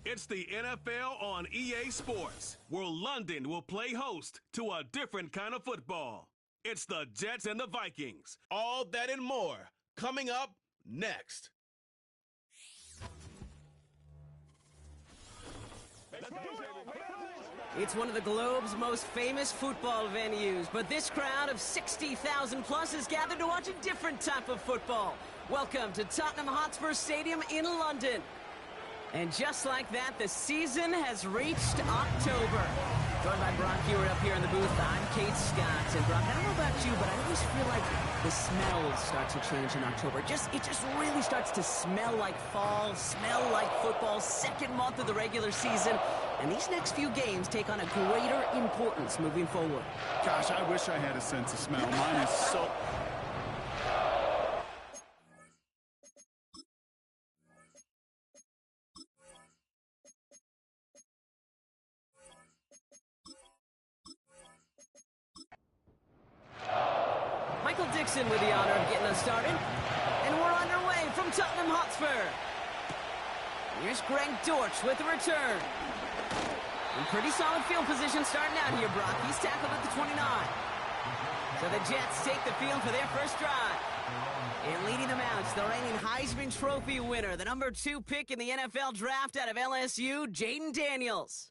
It's the NFL on EA Sports, where London will play host to a different kind of football. It's the Jets and the Vikings. All that and more coming up next. It's one of the globe's most famous football venues, but this crowd of 60,000 plus is gathered to watch a different type of football. Welcome to Tottenham Hotspur Stadium in London. And just like that, the season has reached October. Joined by Brock Hewitt up here in the booth, I'm Kate Scott. And Brock, I don't know about you, but I always feel like the smells start to change in October. It just really starts to smell like fall, smell like football, second month of the regular season. And these next few games take on a greater importance moving forward. Gosh, I wish I had a sense of smell. Mine is so... Michael Dixon with the honor of getting us started. And we're underway from Tottenham Hotspur. Here's Greg Dortch with the return. In pretty solid field position starting out here, Brock. He's tackled at the 29. So the Jets take the field for their first drive. And leading them out is the reigning Heisman Trophy winner, the number 2 pick in the NFL draft out of LSU, Jaden Daniels.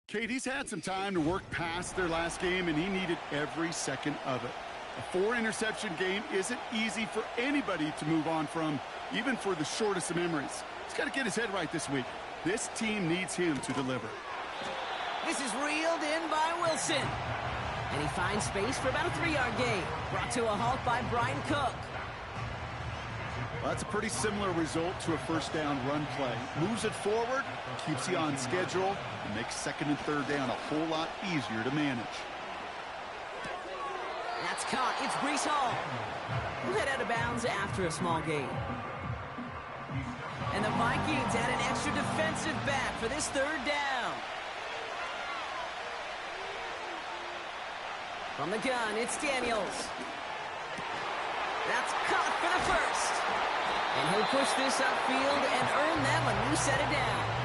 Kate, he's had some time to work past their last game, and he needed every second of it. A 4-interception game isn't easy for anybody to move on from, even for the shortest of memories. He's got to get his head right this week. This team needs him to deliver. This is reeled in by Wilson. And he finds space for about a 3-yard gain. Brought to a halt by Brian Cook. Well, that's a pretty similar result to a first down run play. Moves it forward, keeps you on schedule, and makes second and third down a whole lot easier to manage. That's caught. It's Breece Hall. We'll head out of bounds after a small gain. And the Vikings add an extra defensive back for this third down. From the gun, it's Daniels. That's caught for the first. And he'll push this upfield and earn them a new set of downs.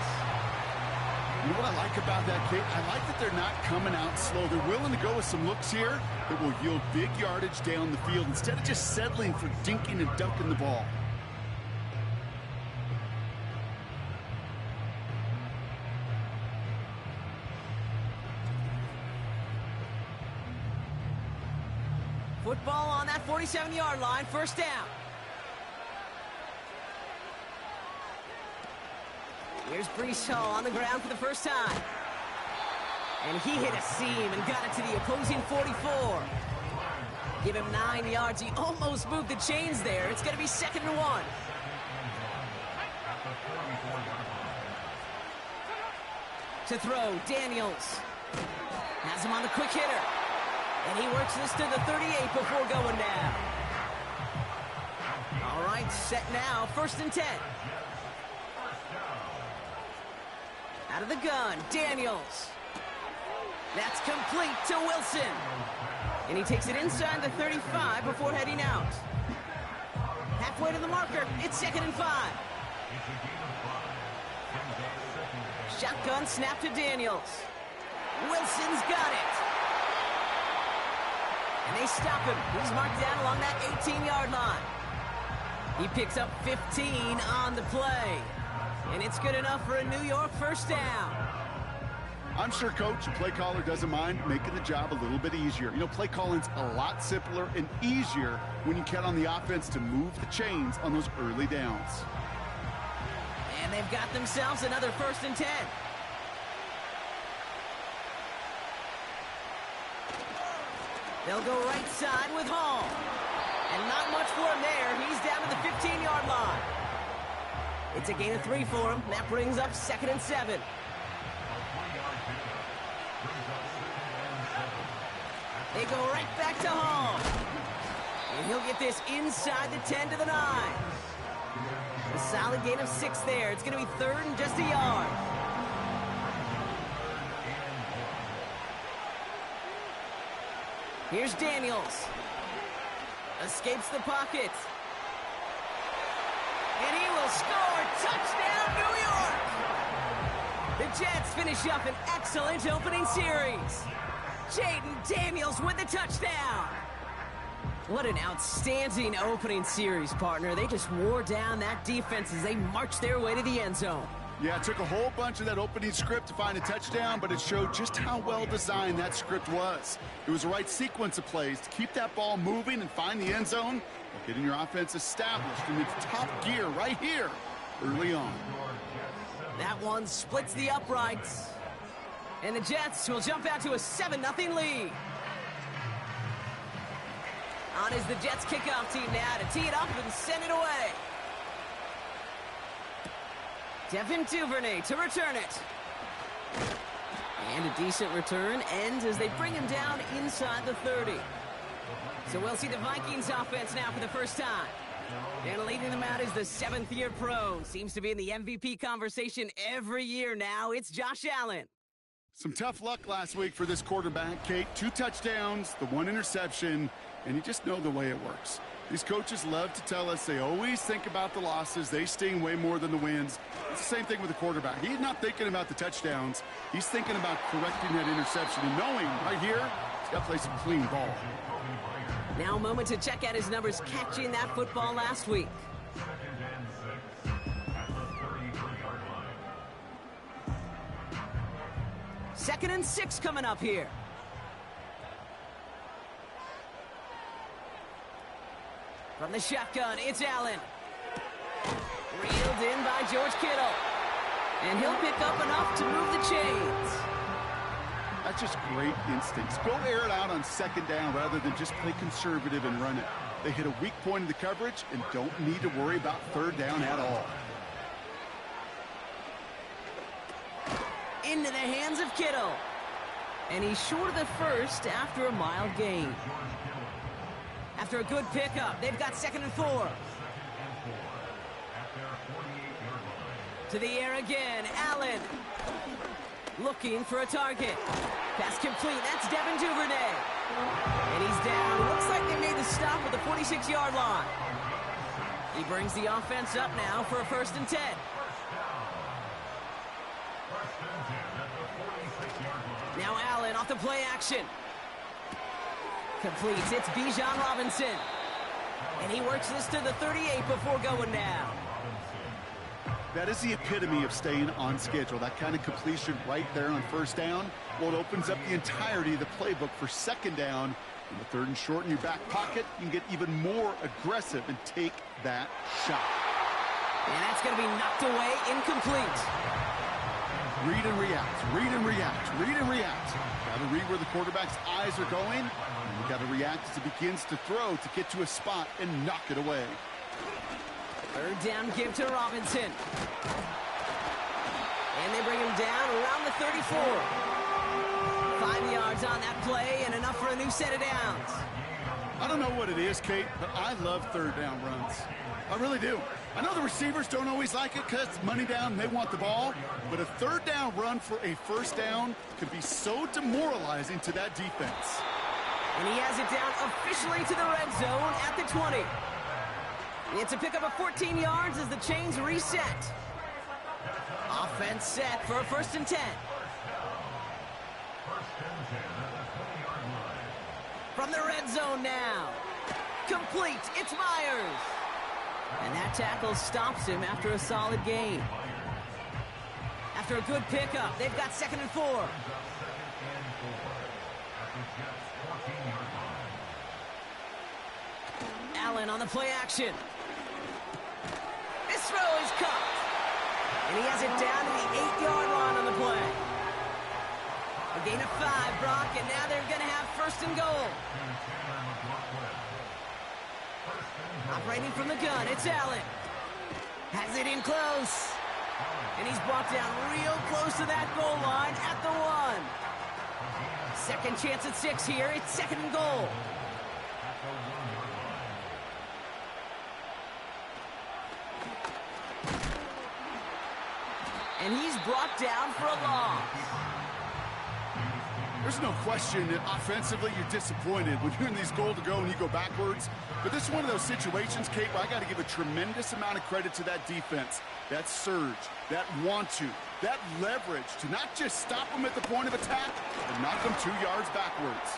You know what I like about that, Kate? I like that they're not coming out slow. They're willing to go with some looks here that will yield big yardage down the field instead of just settling for dinking and dunking the ball. Football on that 47-yard line, first down. Here's Breece Hall on the ground for the first time. And he hit a seam and got it to the opposing 44. Give him 9 yards. He almost moved the chains there. It's going to be 2nd and 1. To throw, Daniels. Has him on the quick hitter. And he works this to the 38 before going down. All right, set now, 1st and 10. Out of the gun, Daniels. That's complete to Wilson. And he takes it inside the 35 before heading out. Halfway to the marker, it's 2nd and 5. Shotgun snap to Daniels. Wilson's got it. And they stop him. He's marked down along that 18-yard line. He picks up 15 on the play. And it's good enough for a New York first down. I'm sure Coach, the play caller, doesn't mind making the job a little bit easier. You know, play calling's a lot simpler and easier when you count on the offense to move the chains on those early downs. And they've got themselves another 1st and 10. They'll go right side with Hall. And not much for him there. He's down to the 15-yard line. It's a gain of 3 for him. That brings up 2nd and 7. They go right back to Hall. And he'll get this inside the 10 to the 9. A solid gain of 6 there. It's going to be 3rd and just a yard. Here's Daniels. Escapes the pocket. And he will score. Touchdown, New York! Jets finish up an excellent opening series. Jaden Daniels with the touchdown. What an outstanding opening series, partner. They just wore down that defense as they marched their way to the end zone. Yeah, it took a whole bunch of that opening script to find a touchdown, but it showed just how well designed that script was. It was the right sequence of plays to keep that ball moving and find the end zone while getting your offense established in its top gear right here early on. That one splits the uprights. And the Jets will jump out to a 7-0 lead. On is the Jets kickoff team now to tee it up and send it away. Devin Duvernay to return it. And a decent return ends as they bring him down inside the 30. So we'll see the Vikings offense now for the first time. And leading them out is the 7th-year pro. Seems to be in the MVP conversation every year now. It's Josh Allen. Some tough luck last week for this quarterback, Kate. 2 touchdowns, the 1 interception, and you just know the way it works. These coaches love to tell us they always think about the losses. They sting way more than the wins. It's the same thing with the quarterback. He's not thinking about the touchdowns. He's thinking about correcting that interception and knowing right here he's got to play some clean ball. Now a moment to check out his numbers catching that football last week. Second and 6 coming up here. From the shotgun, it's Allen. Reeled in by George Kittle. And he'll pick up enough to move the chains. That's just great instincts. Go air it out on 2nd down rather than just play conservative and run it. They hit a weak point in the coverage and don't need to worry about 3rd down at all. Into the hands of Kittle. And he's short of the first after a mild gain. After a good pickup, they've got 2nd and 4. To the air again, Allen. Looking for a target. Pass complete, that's Devin Duvernay. And he's down. Looks like they made the stop at the 46-yard line. He brings the offense up now for a 1st and 10. Now Allen off the play action. Completes, it's Bijan Robinson. And he works this to the 38 before going down. That is the epitome of staying on schedule. That kind of completion right there on 1st down. Well, it opens up the entirety of the playbook for 2nd down. In the 3rd and short in your back pocket, you can get even more aggressive and take that shot. And that's going to be knocked away, incomplete. Read and react, read and react, read and react. Got to read where the quarterback's eyes are going, and you got to react as it begins to throw to get to a spot and knock it away. 3rd down give to Robinson. And they bring him down around the 34. 5 yards on that play and enough for a new set of downs. I don't know what it is, Kate, but I love 3rd down runs. I really do. I know the receivers don't always like it because it's money down and they want the ball, but a 3rd down run for a 1st down can be so demoralizing to that defense. And he has it down officially to the red zone at the 20. It's a pickup of 14 yards as the chains reset. Offense set for a 1st and 10. From the red zone now. Complete, it's Myers. And that tackle stops him after a solid gain. After a good pickup, they've got 2nd and 4. Allen on the play action. This throw is caught. And he has it down to the 8-yard line on the play. A gain of 5, Brock, and now they're going to have 1st and goal. Operating from the gun, it's Allen. Has it in close. And he's brought down real close to that goal line at the 1. 2nd chance at 6 here. It's 2nd and goal. And he's brought down for a loss. There's no question that offensively you're disappointed when you're in these goal-to-go and you go backwards. But this is one of those situations, Kate, where I got to give a tremendous amount of credit to that defense. That surge, that want-to, that leverage to not just stop them at the point of attack, but knock them 2 yards backwards.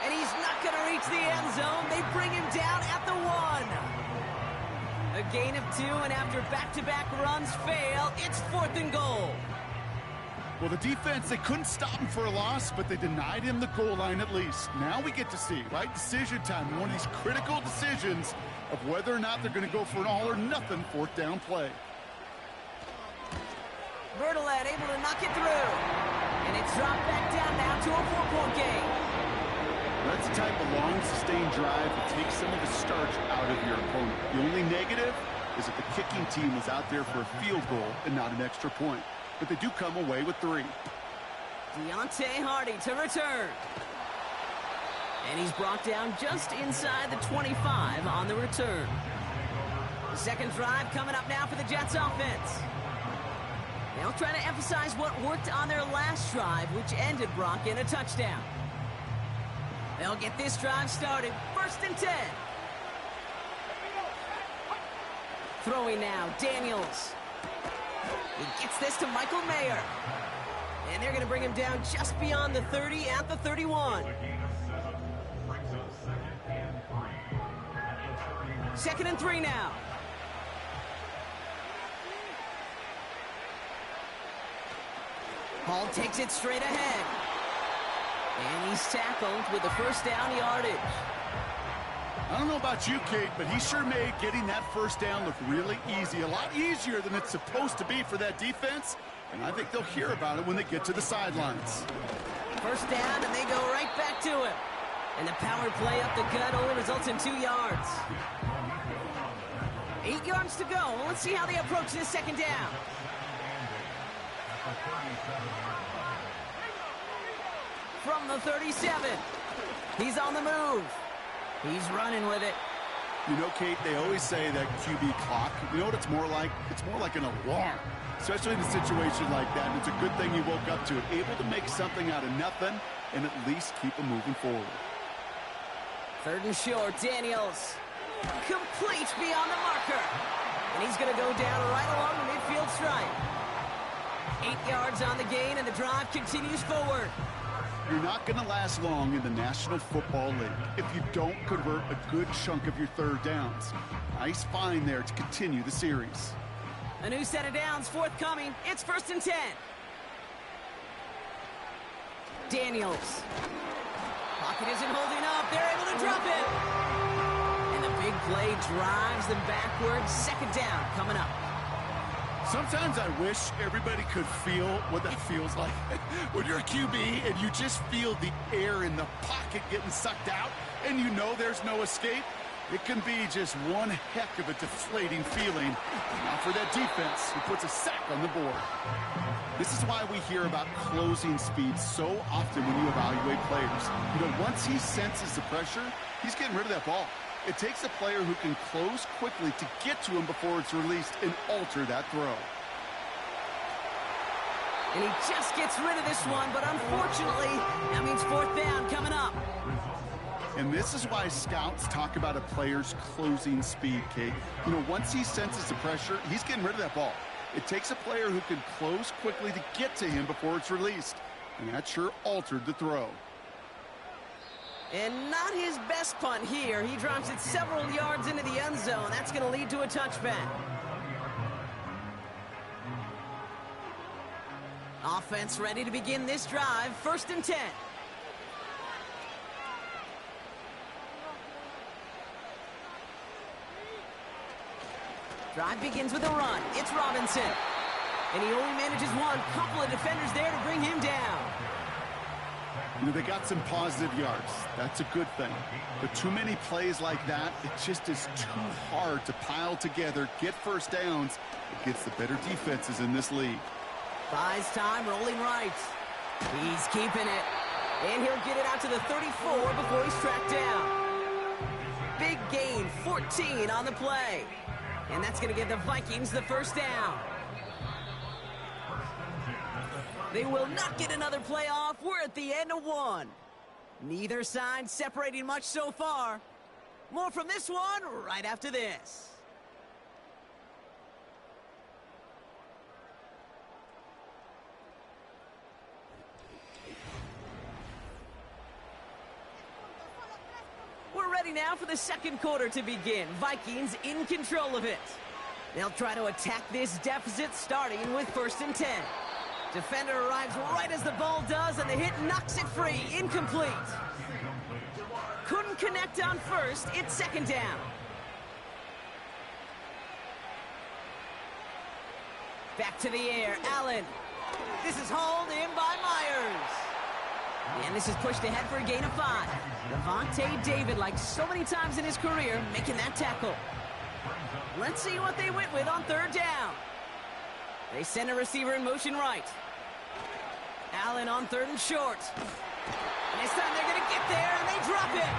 And he's not going to reach the end zone. They bring him down at the 1. A gain of 2, and after back-to-back runs fail, it's 4th and goal. Well, the defense, they couldn't stop him for a loss, but they denied him the goal line at least. Now we get to see, right, decision time, one of these critical decisions of whether or not they're going to go for an all-or-nothing 4th down play. Bertolet able to knock it through. And it's dropped back down now to a 4-point game. That's the type of long, sustained drive that takes some of the starch out of your opponent. The only negative is that the kicking team was out there for a field goal and not an extra point. But they do come away with 3. Deontay Hardy to return. And he's brought down just inside the 25 on the return. The second drive coming up now for the Jets offense. They'll try to emphasize what worked on their last drive, which ended, Brock, in a touchdown. They'll get this drive started. 1st and 10. Throwing now, Daniels. He gets this to Michael Mayer. And they're going to bring him down just beyond the 30 at the 31. 2nd and 3 now. Hall takes it straight ahead. And he's tackled with the 1st down yardage. I don't know about you, Kate, but he sure made getting that 1st down look really easy. A lot easier than it's supposed to be for that defense. And I think they'll hear about it when they get to the sidelines. 1st down, and they go right back to him. And the power play up the gut only results in 2 yards. 8 yards to go. Let's see how they approach this 2nd down. From the 37. He's on the move. He's running with it. You know, Kate, they always say that QB clock, you know what it's more like? It's more like an alarm, especially in a situation like that. And it's a good thing you woke up to it, able to make something out of nothing and at least keep them moving forward. 3rd and short, Daniels. Complete beyond the marker. And he's going to go down right along the midfield stripe. 8 yards on the gain, and the drive continues forward. You're not going to last long in the National Football League if you don't convert a good chunk of your 3rd downs. Nice find there to continue the series. A new set of downs forthcoming. It's 1st and 10. Daniels. Pocket isn't holding up. They're able to drop it. And the big play drives them backwards. 2nd down coming up. Sometimes I wish everybody could feel what that feels like. When you're a QB and you just feel the air in the pocket getting sucked out and you know there's no escape, it can be just one heck of a deflating feeling. Now for that defense who puts a sack on the board. This is why we hear about closing speed so often when you evaluate players. You know, once he senses the pressure, he's getting rid of that ball. It takes a player who can close quickly to get to him before it's released and alter that throw. And he just gets rid of this one, but unfortunately, that means 4th down coming up. And this is why scouts talk about a player's closing speed, Kate. You know, once he senses the pressure, he's getting rid of that ball. It takes a player who can close quickly to get to him before it's released. And that sure altered the throw. And not his best punt here. He drops it several yards into the end zone. That's going to lead to a touchback. Offense ready to begin this drive. 1st and 10. Drive begins with a run. It's Robinson. And he only manages one. Couple of defenders there to bring him down. You know, they got some positive yards. That's a good thing. But too many plays like that, it just is too hard to pile together, get 1st downs against the better defenses in this league. Buys time, rolling right. He's keeping it. And he'll get it out to the 34 before he's tracked down. Big gain, 14 on the play. And that's going to give the Vikings the 1st down. They will not get another playoff. We're at the end of one. Neither side separating much so far. More from this one right after this. We're ready now for the second quarter to begin. Vikings in control of it. They'll try to attack this deficit starting with 1st and 10. Defender arrives right as the ball does, and the hit knocks it free. Incomplete. Couldn't connect on first. It's 2nd down. Back to the air. Allen. This is hauled in by Myers. And this is pushed ahead for a gain of 5. Devontae David, like so many times in his career, making that tackle. Let's see what they went with on 3rd down. They send a receiver in motion right. Allen on 3rd and short. And this time they're going to get there, and they drop it.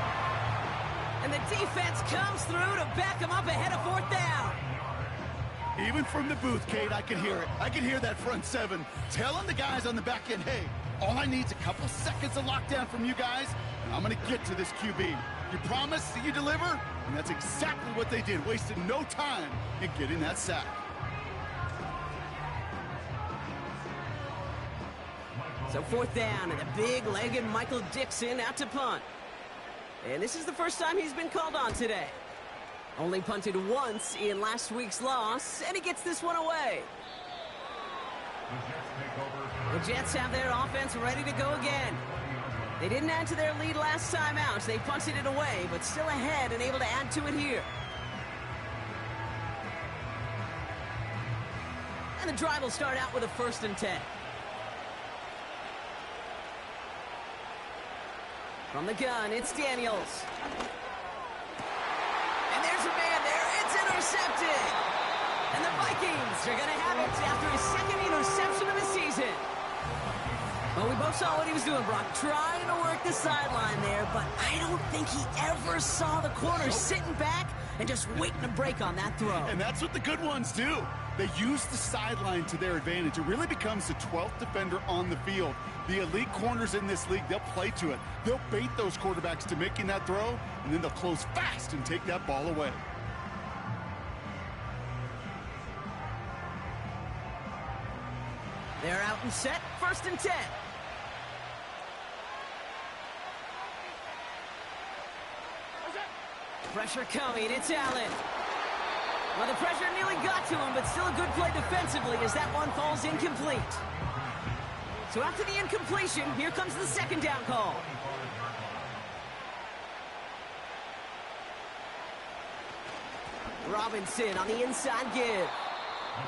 And the defense comes through to back them up ahead of 4th down. Even from the booth, Kate, I can hear it. I can hear that front 7 telling the guys on the back end, hey, all I need is a couple seconds of lockdown from you guys, and I'm going to get to this QB. You promise that you deliver? And that's exactly what they did, wasted no time in getting that sack. So 4th down, and the big-legged Michael Dixon out to punt. And this is the first time he's been called on today. Only punted once in last week's loss, and he gets this one away. The Jets have their offense ready to go again. They didn't add to their lead last time out. They punted it away, but still ahead and able to add to it here. And the drive will start out with a 1st and 10. From the gun, it's Daniels. And there's a man there. It's intercepted. And the Vikings are going to have it after his 2nd interception of the season. Well, we both saw what he was doing, Brock, trying to work the sideline there, but I don't think he ever saw the corner sitting back and just waiting to break on that throw. And that's what the good ones do. They use the sideline to their advantage. It really becomes the 12th defender on the field. The elite corners in this league, they'll play to it. They'll bait those quarterbacks to making that throw, and then they'll close fast and take that ball away. They're out and set, 1st and 10. Pressure coming, it's Allen. Well, the pressure nearly got to him, but still a good play defensively as that one falls incomplete. So after the incompletion, here comes the 2nd down call. Robinson on the inside give.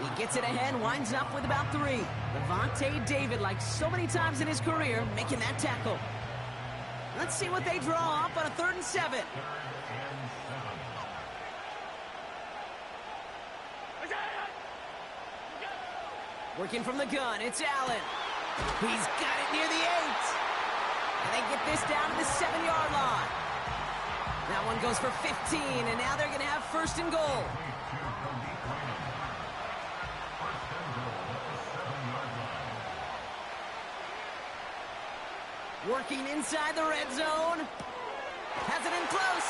He gets it ahead, winds up with about 3. Devontae David, like so many times in his career, making that tackle. Let's see what they draw up on a 3rd and 7. Working from the gun, it's Allen. He's got it near the 8. And they get this down to the 7-yard line. That one goes for 15, and now they're going to have 1st and goal. Working inside the red zone. Has it in close.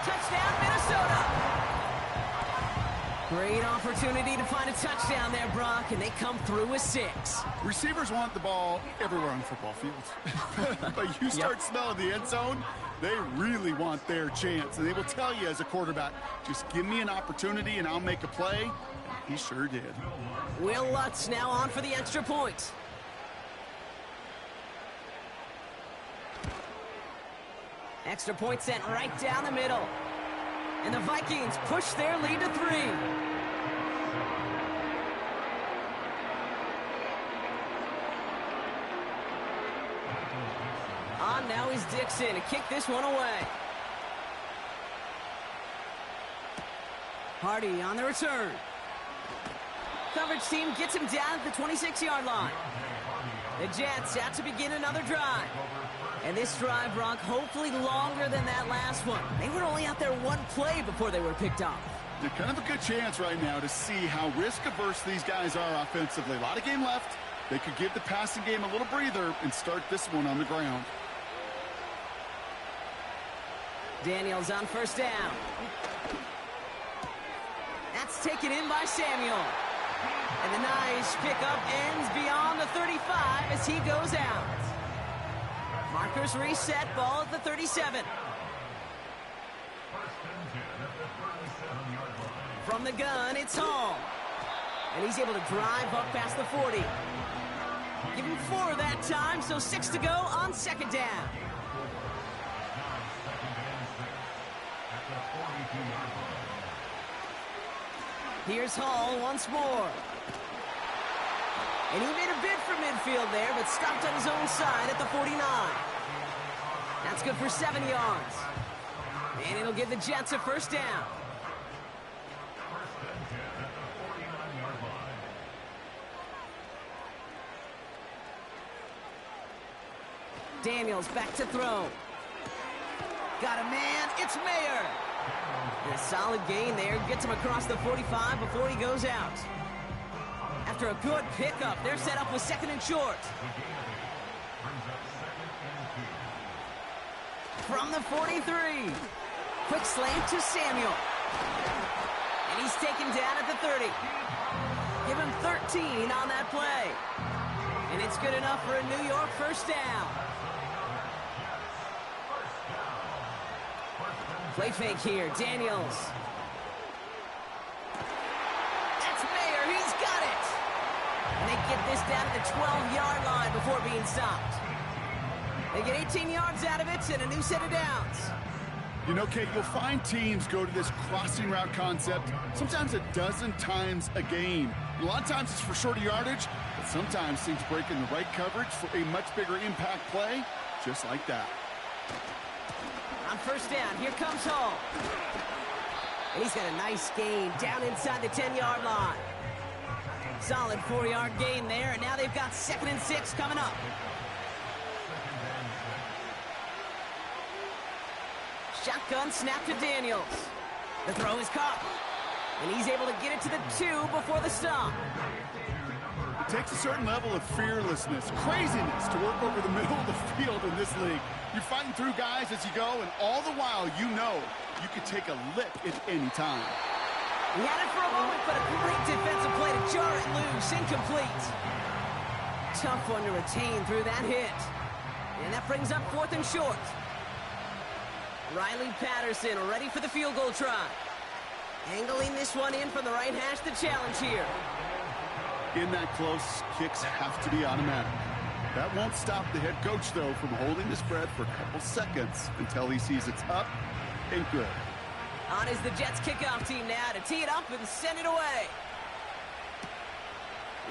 Touchdown, Minnesota. Great opportunity to find a touchdown there, Brock, and they come through with 6. Receivers want the ball everywhere on the football field. But you start smelling the end zone, they really want their chance. And they will tell you as a quarterback, just give me an opportunity and I'll make a play. He sure did. Will Lutz now on for the extra point. Extra point sent right down the middle. And the Vikings push their lead to 3. On now is Dixon to kick this one away. Hardy on the return. Coverage team gets him down at the 26-yard line. The Jets out to begin another drive. And this drive, Brock, hopefully longer than that last one. They were only out there one play before they were picked off. They're kind of a good chance right now to see how risk-averse these guys are offensively. A lot of game left. They could give the passing game a little breather and start this one on the ground. Daniels on first down. That's taken in by Samuel. And the nice pickup ends beyond the 35 as he goes out. Markers reset, ball at the 37. From the gun, it's Hall. And he's able to drive up past the 40. Give him 4 that time, so 6 to go on second down. Here's Hall once more. And he made a bid for midfield there, but stopped on his own side at the 49. That's good for 7 yards. And it'll give the Jets a first down. Daniels back to throw. Got a man, it's Mayer. And a solid gain there, gets him across the 45 before he goes out. After a good pickup, they're set up with second and short. From the 43. Quick slant to Samuel. And he's taken down at the 30. Give him 13 on that play. And it's good enough for a New York first down. Play fake here, Daniels. That's Mayer, he's got it. And they get this down to the 12-yard line before being stopped. They get 18 yards out of it and a new set of downs. You know, Kate, you'll find teams go to this crossing route concept sometimes a dozen times a game. A lot of times it's for shorter yardage, but sometimes teams break in the right coverage for a much bigger impact play, just like that. On first down, here comes Hall. And he's got a nice gain down inside the 10-yard line. Solid 4-yard gain there, and now they've got 2nd and 6 coming up. Shotgun snap to Daniels. The throw is caught. And he's able to get it to the 2 before the stop. It takes a certain level of fearlessness, craziness to work over the middle of the field in this league. You're fighting through guys as you go, and all the while you know you could take a lick at any time. He had it for a moment, but a great defensive play to jar it loose, incomplete. Tough one to retain through that hit. And that brings up 4th and short. Riley Patterson ready for the field goal try. Angling this one in from the right hash, the challenge here. In that close, kicks have to be automatic. That won't stop the head coach, though, from holding his breath for a couple seconds until he sees it's up and good. On is the Jets kickoff team now to tee it up and send it away.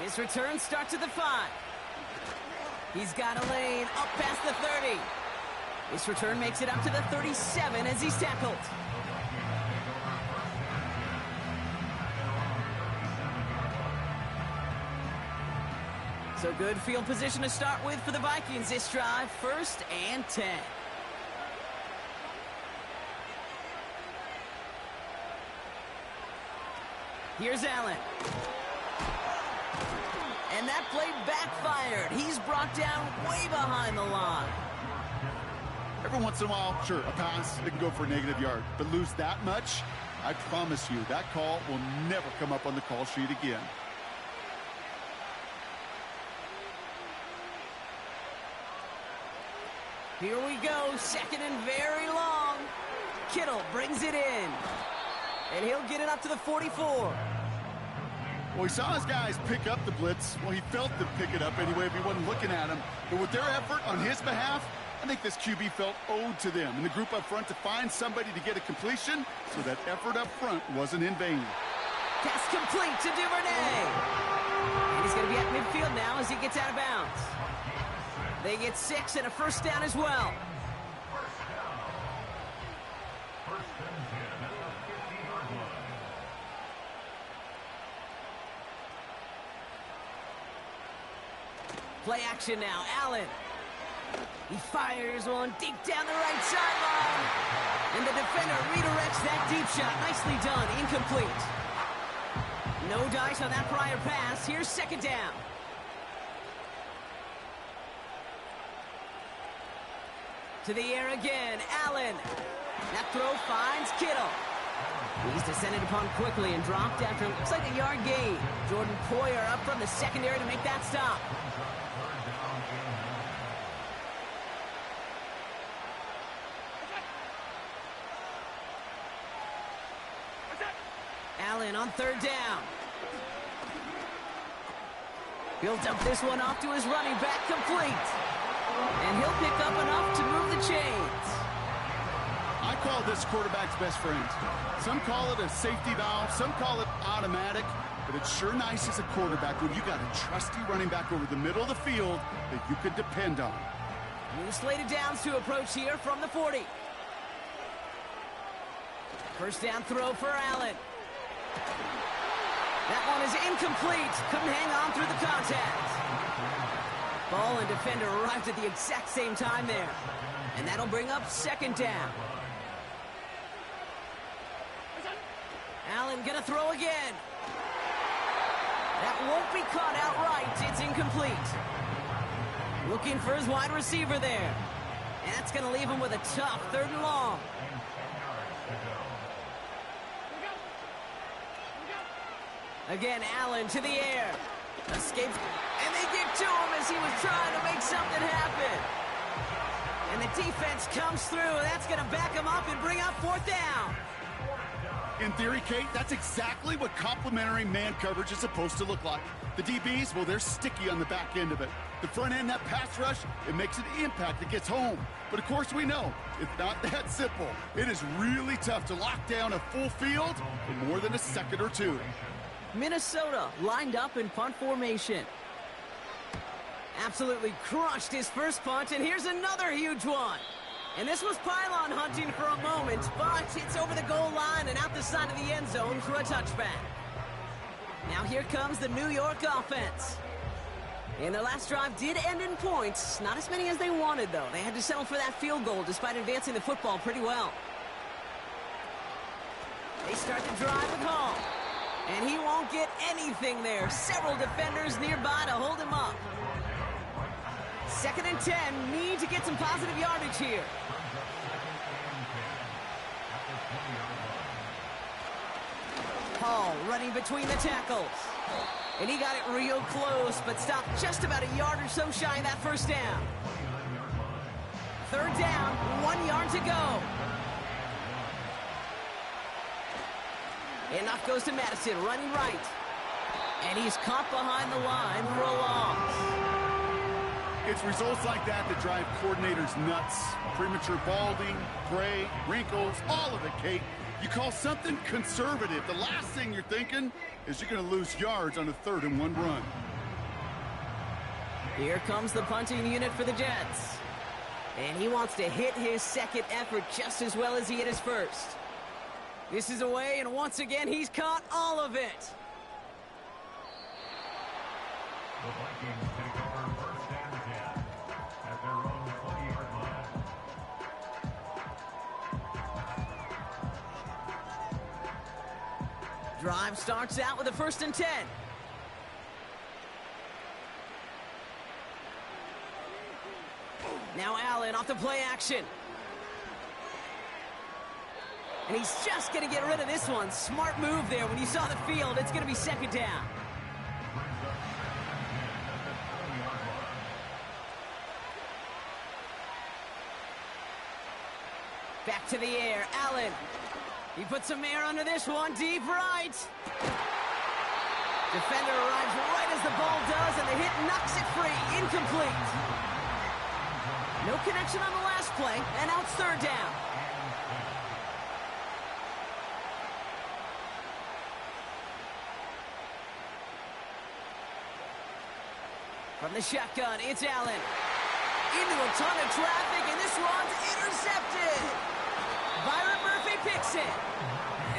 His return starts at the 5. He's got a lane up past the 30. This return makes it up to the 37 as he's tackled. So good field position to start with for the Vikings this drive. 1st and 10. Here's Allen. And that play backfired. He's brought down way behind the line. Every once in a while, sure, a pass, it can go for a negative yard. But lose that much, I promise you, that call will never come up on the call sheet again. Here we go, 2nd and very long. Kittle brings it in. And he'll get it up to the 44. Well, he saw his guys pick up the blitz. Well, he felt them pick it up anyway if he wasn't looking at him. But with their effort on his behalf, I think this QB felt owed to them and the group up front to find somebody to get a completion so that effort up front wasn't in vain. Pass complete to Duvernay. And he's going to be at midfield now as he gets out of bounds. They get 6 and a first down as well. Play action now, Allen. He fires one deep down the right sideline. And the defender redirects that deep shot. Nicely done, incomplete. No dice on that prior pass. Here's 2nd down. To the air again, Allen. That throw finds Kittle. He's descended upon quickly and dropped after looks like a yard gain. Jordan Poyer up from the secondary to make that stop. Allen on third down. He'll dump this one off to his running back, complete. And he'll pick up enough to move the chains. I call this quarterback's best friend. Some call it a safety valve, some call it automatic, but it's sure nice as a quarterback when you got a trusty running back over the middle of the field that you could depend on. New slated downs to approach here from the 40. First down throw for Allen. That one is incomplete. Couldn't hang on through the contact. Ball and defender arrived at the exact same time there. And that'll bring up second down. Allen gonna throw again. That won't be caught outright. It's incomplete. Looking for his wide receiver there. And that's gonna leave him with a tough third and long. Again, Allen to the air. Escapes. And they get to him as he was trying to make something happen. And the defense comes through. That's going to back him up and bring up fourth down. In theory, Kate, that's exactly what complementary man coverage is supposed to look like. The DBs, well, they're sticky on the back end of it. The front end, that pass rush, it makes an impact that gets home. But of course we know, it's not that simple. It is really tough to lock down a full field for more than a second or two. Minnesota lined up in punt formation. Absolutely crushed his first punt, and here's another huge one. And this was pylon hunting for a moment, but it's over the goal line and out the side of the end zone for a touchback. Now here comes the New York offense. And their last drive did end in points. Not as many as they wanted, though. They had to settle for that field goal despite advancing the football pretty well. They start the drive with Hall. And he won't get anything there. Several defenders nearby to hold him up. 2nd and 10. Need to get some positive yardage here. Hall running between the tackles. And he got it real close, but stopped just about a yard or so shy of that first down. Third down, 1 yard to go. And off goes to Madison, running right. And he's caught behind the line for a loss. It's results like that that drive coordinators nuts. Premature balding, gray, wrinkles, all of it, Kate. You call something conservative. The last thing you're thinking is you're going to lose yards on a 3rd and 1 run. Here comes the punting unit for the Jets. And he wants to hit his second effort just as well as he hit his first. This is away, and once again, he's caught all of it. The Vikings take over first and 10 at their own 20-yard line. Drive starts out with a 1st and 10. Now Allen off the play action. And he's just going to get rid of this one. Smart move there. When you saw the field, it's going to be 2nd down. Back to the air, Allen. He puts some air under this one, deep right. Defender arrives right as the ball does, and the hit knocks it free. Incomplete. No connection on the last play, and now it's 3rd down. From the shotgun, it's Allen. Into a ton of traffic, and this one's intercepted. Byron Murphy picks it.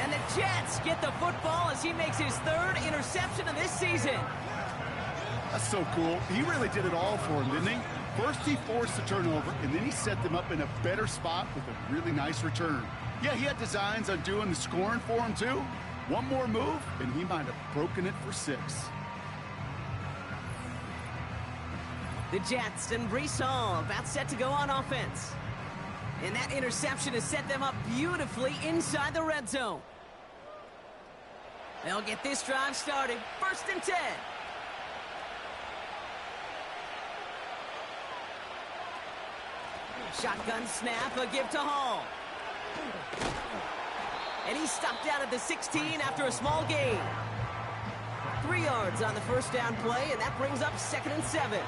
And the Jets get the football as he makes his 3rd interception of this season. That's so cool. He really did it all for him, didn't he? First he forced the turnover, and then he set them up in a better spot with a really nice return. Yeah, he had designs on doing the scoring for him, too. One more move, and he might have broken it for 6. The Jets and Breece Hall about set to go on offense. And that interception has set them up beautifully inside the red zone. They'll get this drive started. 1st and 10. Shotgun snap, a give to Hall. And he's stopped out at the 16 after a small gain. 3 yards on the first down play, and that brings up 2nd and 7.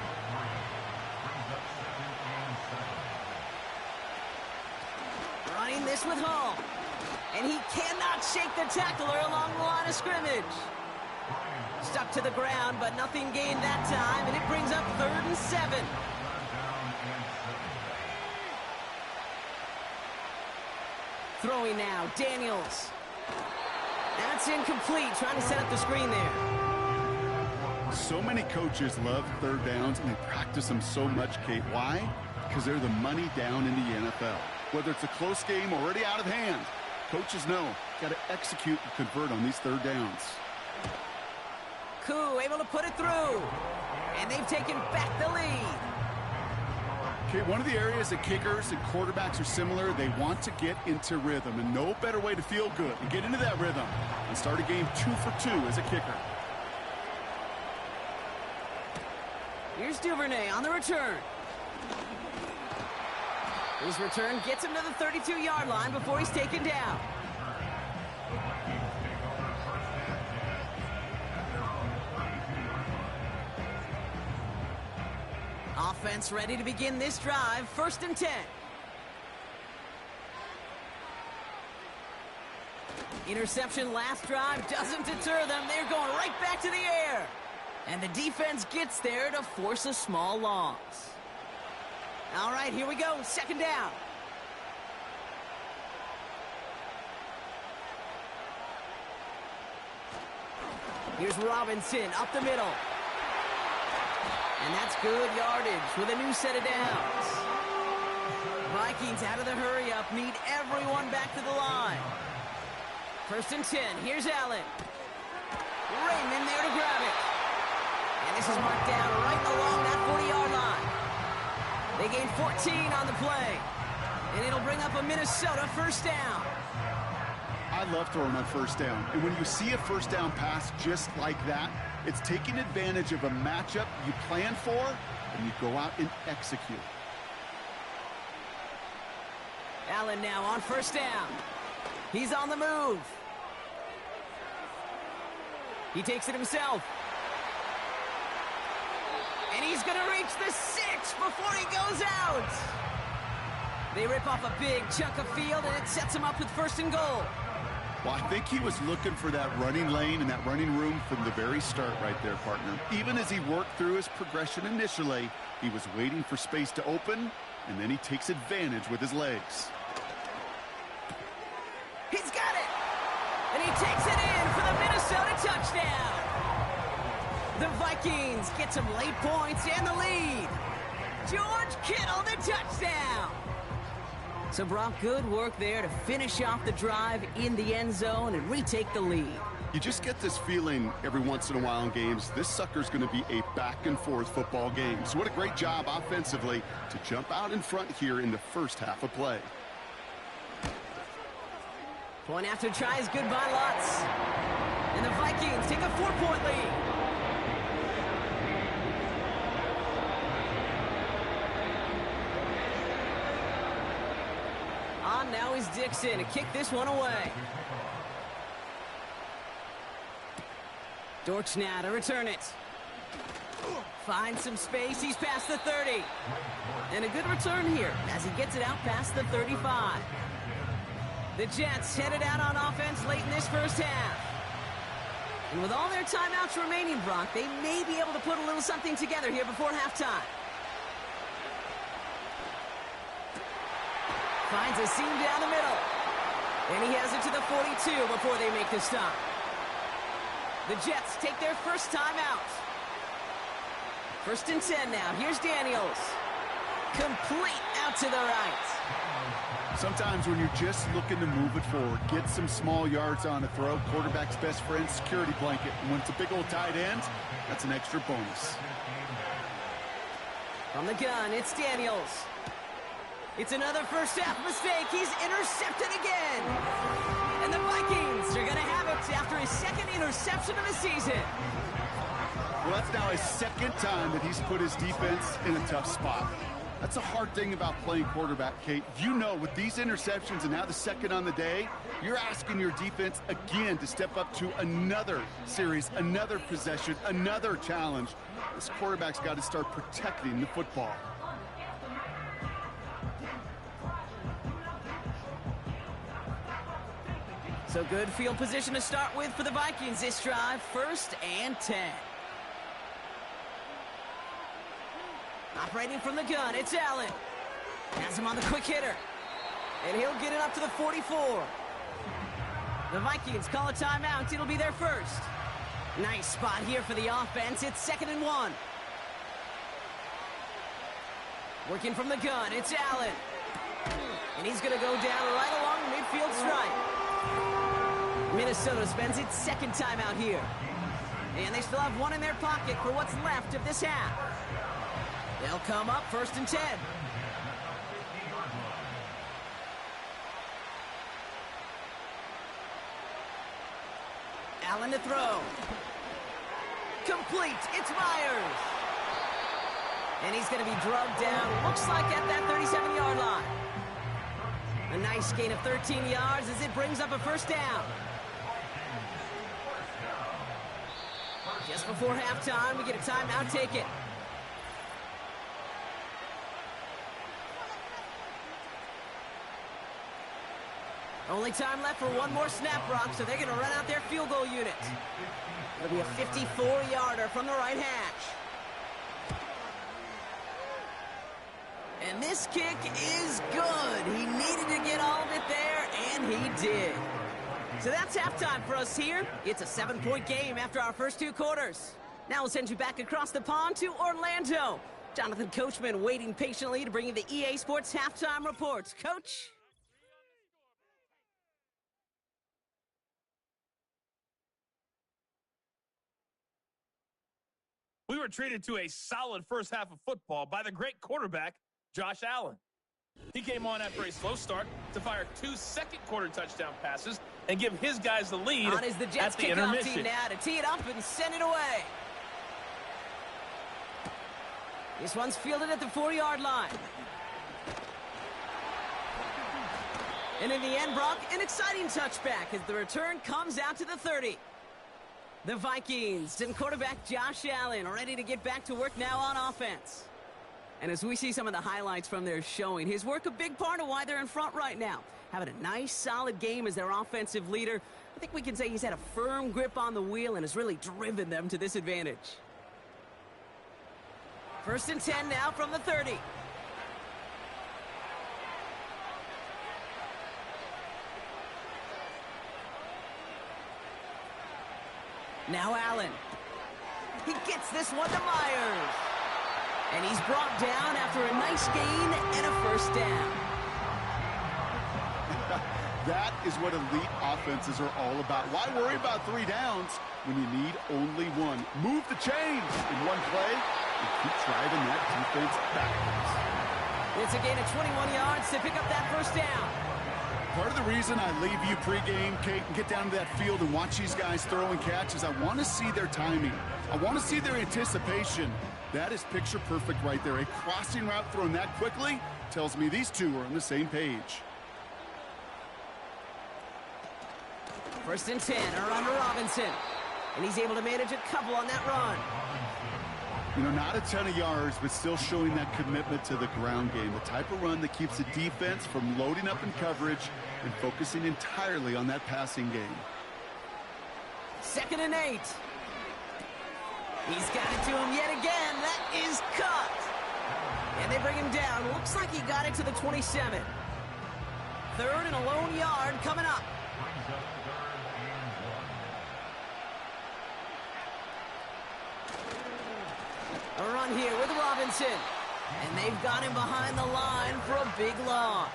Running this with Hall. And he cannot shake the tackler along the line of scrimmage. Stuck to the ground, but nothing gained that time, and it brings up 3rd and 7. Throwing now, Daniels. That's incomplete, trying to set up the screen there. So many coaches love 3rd downs, and they practice them so much, Kate. Why? Because they're the money down in the NFL. Whether it's a close game or already out of hand, coaches know, got to execute and convert on these 3rd downs. Koo able to put it through. And they've taken back the lead. Okay, one of the areas that kickers and quarterbacks are similar, they want to get into rhythm, and no better way to feel good and get into that rhythm and start a game 2 for 2 as a kicker. Here's Duvernay on the return. His return gets him to the 32-yard line before he's taken down. Offense ready to begin this drive. 1st and 10. Interception last drive doesn't deter them. They're going right back to the air. And the defense gets there to force a small loss. All right, here we go. 2nd down. Here's Robinson up the middle. And that's good yardage with a new set of downs. Vikings out of the hurry-up need everyone back to the line. 1st and 10. Here's Allen. Raymond there to grab it. And this is marked down right along that 40-yard line. They gain 14 on the play. And it'll bring up a Minnesota 1st down. I love throwing on 1st down. And when you see a 1st down pass just like that, it's taking advantage of a matchup you plan for, and you go out and execute. Allen now on 1st down. He's on the move. He takes it himself. And he's going to reach the 6 before he goes out. They rip off a big chunk of field, and it sets him up with 1st and goal. Well, I think he was looking for that running lane and that running room from the very start right there, partner. Even as he worked through his progression initially, he was waiting for space to open, and then he takes advantage with his legs. He's got it! And he takes it in for the Minnesota touchdown! The Vikings get some late points and the lead. George Kittle, the touchdown! So, Brock, good work there to finish off the drive in the end zone and retake the lead. You just get this feeling every once in a while in games, this sucker's going to be a back-and-forth football game. So what a great job offensively to jump out in front here in the first half of play. Point after try is good by Lutz. And the Vikings take a 4-point lead. On now is Dixon to kick this one away. Dortch now to return it. Finds some space. He's past the 30. And a good return here as he gets it out past the 35. The Jets headed out on offense late in this first half. And with all their timeouts remaining, Brock, they may be able to put a little something together here before halftime. Finds a seam down the middle. And he has it to the 42 before they make the stop. The Jets take their first timeout. 1st and 10 now. Here's Daniels. Complete out to the right. Sometimes when you're just looking to move it forward, get some small yards on a throw, quarterback's best friend, security blanket. And when it's a big old tight end, that's an extra bonus. From the gun, it's Daniels. It's another first half mistake. He's intercepted again. And the Vikings are going to have it after his second interception of the season. Well, that's now his second time that he's put his defense in a tough spot. That's a hard thing about playing quarterback, Kate. You know, with these interceptions and now the second on the day, you're asking your defense again to step up to another series, another possession, another challenge. This quarterback's got to start protecting the football. So good field position to start with for the Vikings this drive. 1st and 10. Operating from the gun, it's Allen. Has him on the quick hitter. And he'll get it up to the 44. The Vikings call a timeout. It'll be their first. Nice spot here for the offense. It's 2nd and 1. Working from the gun, it's Allen. And he's going to go down right along the midfield stripe. Minnesota spends its second timeout here. And they still have one in their pocket for what's left of this half. They'll come up 1st and 10. Allen to throw. Complete. It's Myers. And he's going to be drugged down. Looks like at that 37-yard line. A nice gain of 13 yards as it brings up a first down. Just before halftime, we get a timeout. Take it. Only time left for one more snap, Brock, so they're going to run out their field goal unit. It'll be a 54-yarder from the right hash. And this kick is good. He needed to get all of it there, and he did. So that's halftime for us here. It's a 7-point game after our first 2 quarters. Now we'll send you back across the pond to Orlando. Jonathan Coachman waiting patiently to bring you the EA Sports halftime reports. Coach? We were treated to a solid first half of football by the great quarterback, Josh Allen. He came on after a slow start to fire 2 second-quarter touchdown passes and give his guys the lead on is the Jets at the kickoff intermission. team now to tee it up and send it away. This one's fielded at the 4-yard line. And in the end, Brock, an exciting touchback as the return comes out to the 30. The Vikings and quarterback Josh Allen are ready to get back to work now on offense. And as we see some of the highlights from their showing, his work a big part of why they're in front right now. Having a nice, solid game as their offensive leader. I think we can say he's had a firm grip on the wheel and has really driven them to this advantage. 1st and 10 now from the 30. Now Allen. He gets this one to Myers. And he's brought down after a nice gain and a first down. That is what elite offenses are all about. Why worry about 3 downs when you need only 1? Move the chains in one play and keep driving that defense backwards. It's a gain of 21 yards to pick up that first down. Part of the reason I leave you pregame, Kate, and get down to that field and watch these guys throw and catch is I want to see their timing. I want to see their anticipation. That is picture perfect right there. A crossing route thrown that quickly tells me these two are on the same page. 1st and 10, a run to Robinson. And he's able to manage a couple on that run. You know, not a ton of yards, but still showing that commitment to the ground game. The type of run that keeps the defense from loading up in coverage and focusing entirely on that passing game. 2nd and 8. He's got it to him yet again. That is cut. And they bring him down. Looks like he got it to the 27. 3rd and a lone yard coming up. A run here with Robinson. And they've got him behind the line for a big loss.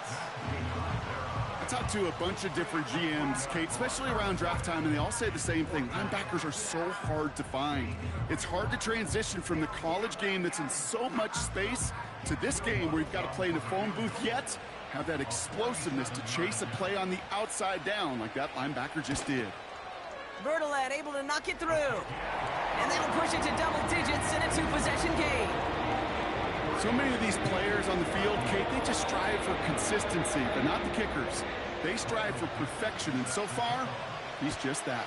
A talked to a bunch of different GMs, Kate, especially around draft time, and they all say the same thing. Linebackers are so hard to find. It's hard to transition from the college game that's in so much space to this game where you've got to play in a phone booth, yet have that explosiveness to chase a play on the outside down like that linebacker just did. Bertolet able to knock it through. And that'll push it to double digits in a 2-possession game. So many of these players on the field, Kate, they just strive for consistency, but not the kickers. They strive for perfection, and so far, he's just that.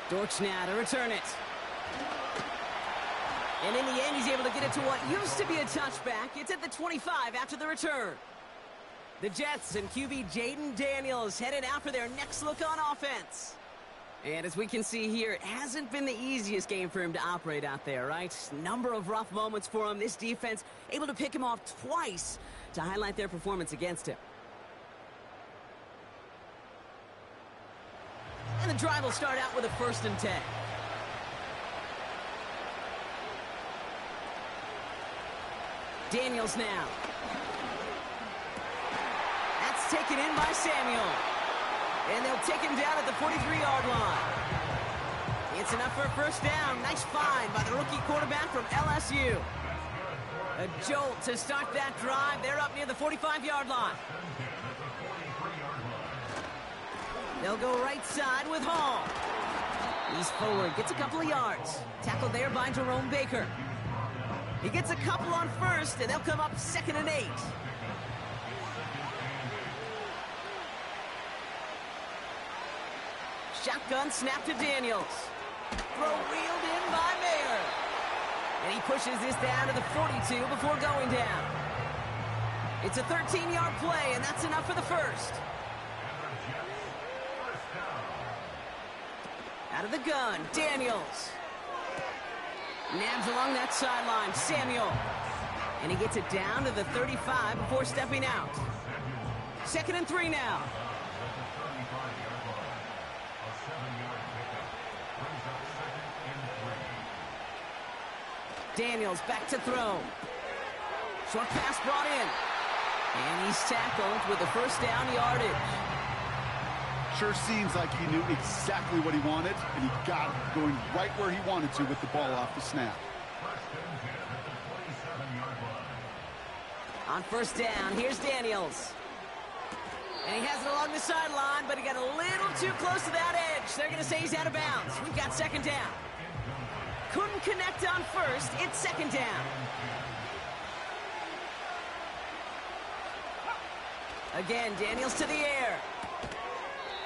Dortch now to return it. And in the end, he's able to get it to what used to be a touchback. It's at the 25 after the return. The Jets and QB Jaden Daniels headed out for their next look on offense. And as we can see here, it hasn't been the easiest game for him to operate out there, right? Number of rough moments for him. This defense able to pick him off twice to highlight their performance against him. And the drive will start out with a 1st and 10. Daniels now. That's taken in by Samuel. And they'll take him down at the 43-yard line. It's enough for a 1st down. Nice find by the rookie quarterback from LSU. A jolt to start that drive. They're up near the 45-yard line. They'll go right side with Hall. He's forward, gets a couple of yards. Tackled there by Jerome Baker. He gets a couple on 1st, and they'll come up 2nd and 8. Shotgun snap to Daniels. Throw reeled in by Mayer. And he pushes this down to the 42 before going down. It's a 13-yard play, and that's enough for the 1st. Out of the gun, Daniels. Nabs along that sideline, Samuel. And he gets it down to the 35 before stepping out. 2nd and 3 now. Daniels back to throw. Short pass brought in. And he's tackled with the 1st down yardage. Sure seems like he knew exactly what he wanted, and he got it going right where he wanted to with the ball off the snap. On 1st down, here's Daniels. And he has it along the sideline, but he got a little too close to that edge. They're going to say he's out of bounds. We've got 2nd down. Couldn't connect on 1st. It's 2nd down. Again, Daniels to the air.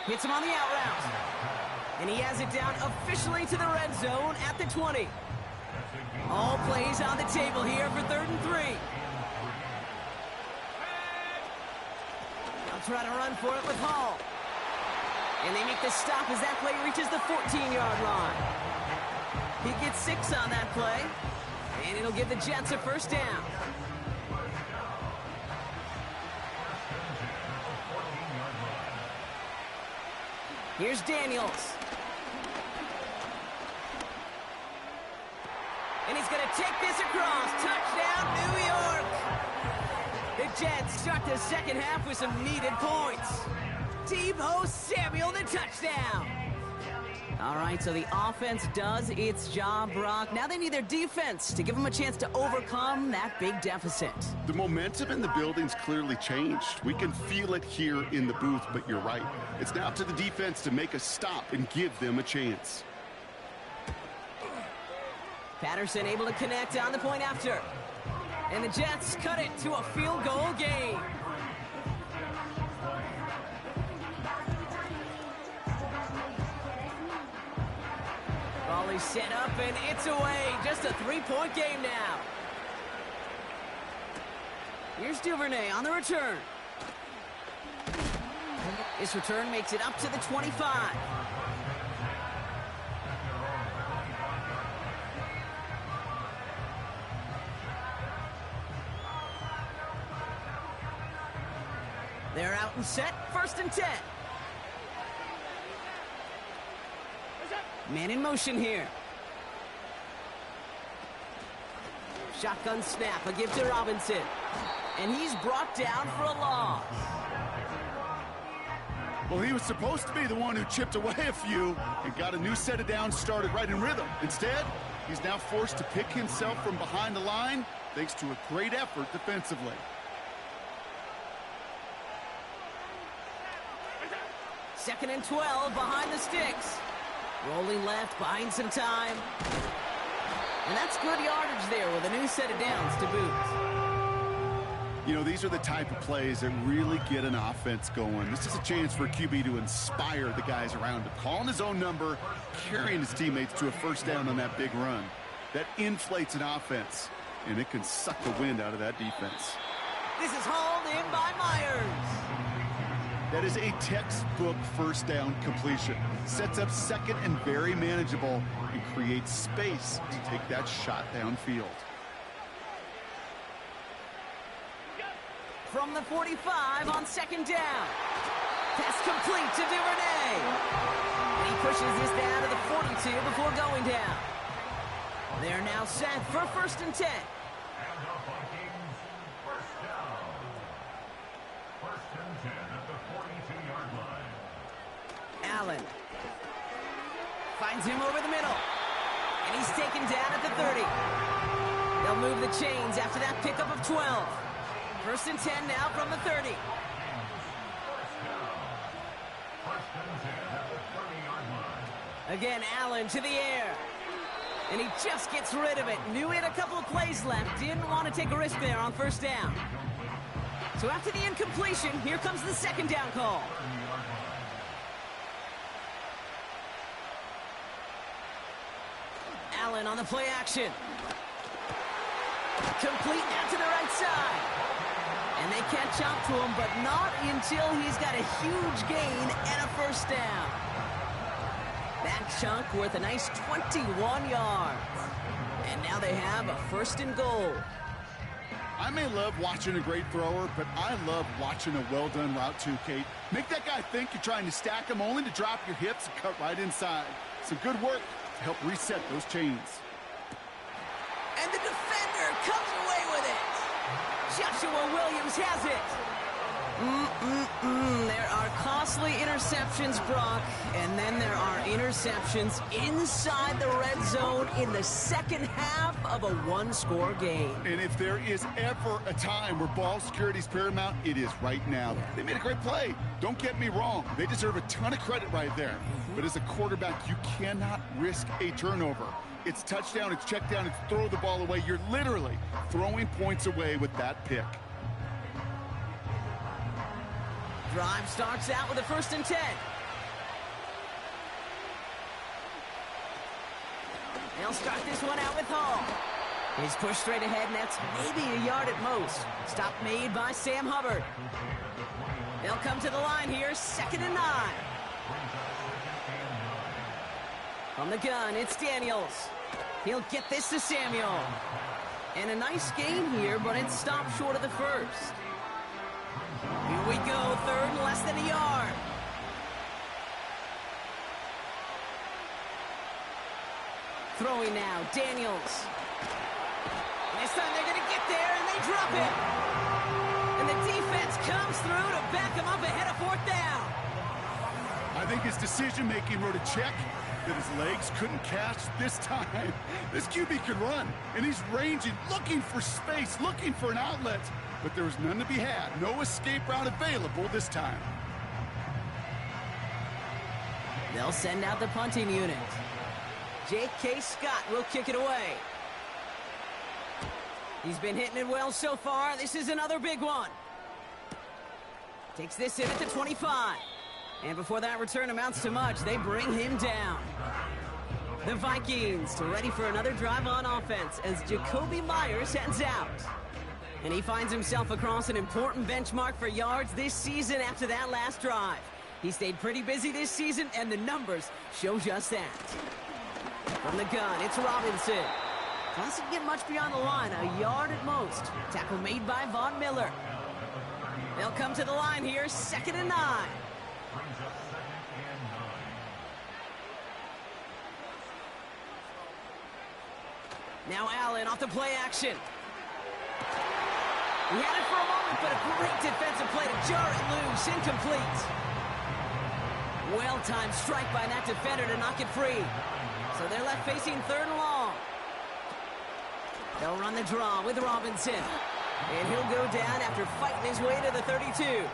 Hits him on the out route. And he has it down officially to the red zone at the 20. All plays on the table here for 3rd and 3. They'll try to run for it with Hall. And they make the stop as that play reaches the 14-yard line. He gets 6 on that play, and it'll give the Jets a 1st down. Here's Daniels. And he's going to take this across. Touchdown, New York. The Jets start the 2nd half with some needed points. Deebo Samuel, the touchdown. All right, so the offense does its job, Brock. Now they need their defense to give them a chance to overcome that big deficit. The momentum in the building's clearly changed. We can feel it here in the booth, but you're right. It's now up to the defense to make a stop and give them a chance. Patterson able to connect on the point after. And the Jets cut it to a field goal game. Volley set up, and it's away. Just a 3-point game now. Here's Duvernay on the return. This return makes it up to the 25. They're out and set. 1st and 10. Man in motion here. Shotgun snap, a give to Robinson. And he's brought down for a loss. Well, he was supposed to be the one who chipped away a few and got a new set of downs started right in rhythm. Instead, he's now forced to pick himself from behind the line thanks to a great effort defensively. Second and 12 behind the sticks. Rolling left, buying some time. And that's good yardage there with a new set of downs to boot. You know, these are the type of plays that really get an offense going. This is a chance for a QB to inspire the guys around him. Calling his own number, carrying his teammates to a first down on that big run. That inflates an offense, and it can suck the wind out of that defense. This is hauled in by Myers. That is a textbook first down completion. Sets up second and very manageable and creates space to take that shot downfield. From the 45 on second down. Pass complete to Duvernay. And he pushes this down to the 42 before going down. They're now set for first and 10. And the Vikings first down. First and 10 at the 42-yard line. Allen finds him over the middle. And he's taken down at the 30. They'll move the chains after that pickup of 12. First and 10 now from the 30. Again, Allen to the air. And he just gets rid of it. Knew he had a couple of plays left. Didn't want to take a risk there on first down. So after the incompletion, here comes the second down call. Allen on the play action. Complete now to the right side. And they catch up to him, but not until he's got a huge gain and a first down. That chunk worth a nice 21 yards. And now they have a first and goal. I may love watching a great thrower, but I love watching a well-done route too, Kate. Make that guy think you're trying to stack him only to drop your hips and cut right inside. Some good work to help reset those chains. And the defender comes away with it. Joshua Williams has it. There are costly interceptions, Brock, and then there are interceptions inside the red zone in the second half of a one-score game. And if there is ever a time where ball security is paramount, it is right now. They made a great play. Don't get me wrong. They deserve a ton of credit right there. But as a quarterback, you cannot risk a turnover. It's touchdown, it's check down, it's throw the ball away. You're literally throwing points away with that pick. Drive starts out with a first and 10. They'll start this one out with Hall. He's pushed straight ahead, and that's maybe a yard at most. Stop made by Sam Hubbard. They'll come to the line here, second and 9. From the gun, it's Daniels. He'll get this to Samuel. And a nice gain here, but it's stopped short of the first. Here we go, third and less than a yard. Throwing now, Daniels. This time they're going to get there, and they drop it. And the defense comes through to back him up ahead of fourth down. I think his decision-making wrote a check that his legs couldn't catch this time. This QB can run, and he's ranging, looking for space, looking for an outlet. But there was none to be had. No escape route available this time. They'll send out the punting unit. J.K. Scott will kick it away. He's been hitting it well so far. This is another big one. Takes this in at the 25. And before that return amounts to much, they bring him down. The Vikings ready for another drive on offense as Jacoby Myers heads out. And he finds himself across an important benchmark for yards this season after that last drive. He stayed pretty busy this season, and the numbers show just that. From the gun, it's Robinson. Doesn't get much beyond the line, a yard at most. Tackle made by Von Miller. They'll come to the line here, second and 9. Now Allen off the play action. He had it for a moment, but a great defensive play to jar it loose. Incomplete. Well-timed strike by that defender to knock it free. So they're left facing 3rd and long. They'll run the draw with Robinson. And he'll go down after fighting his way to the 32.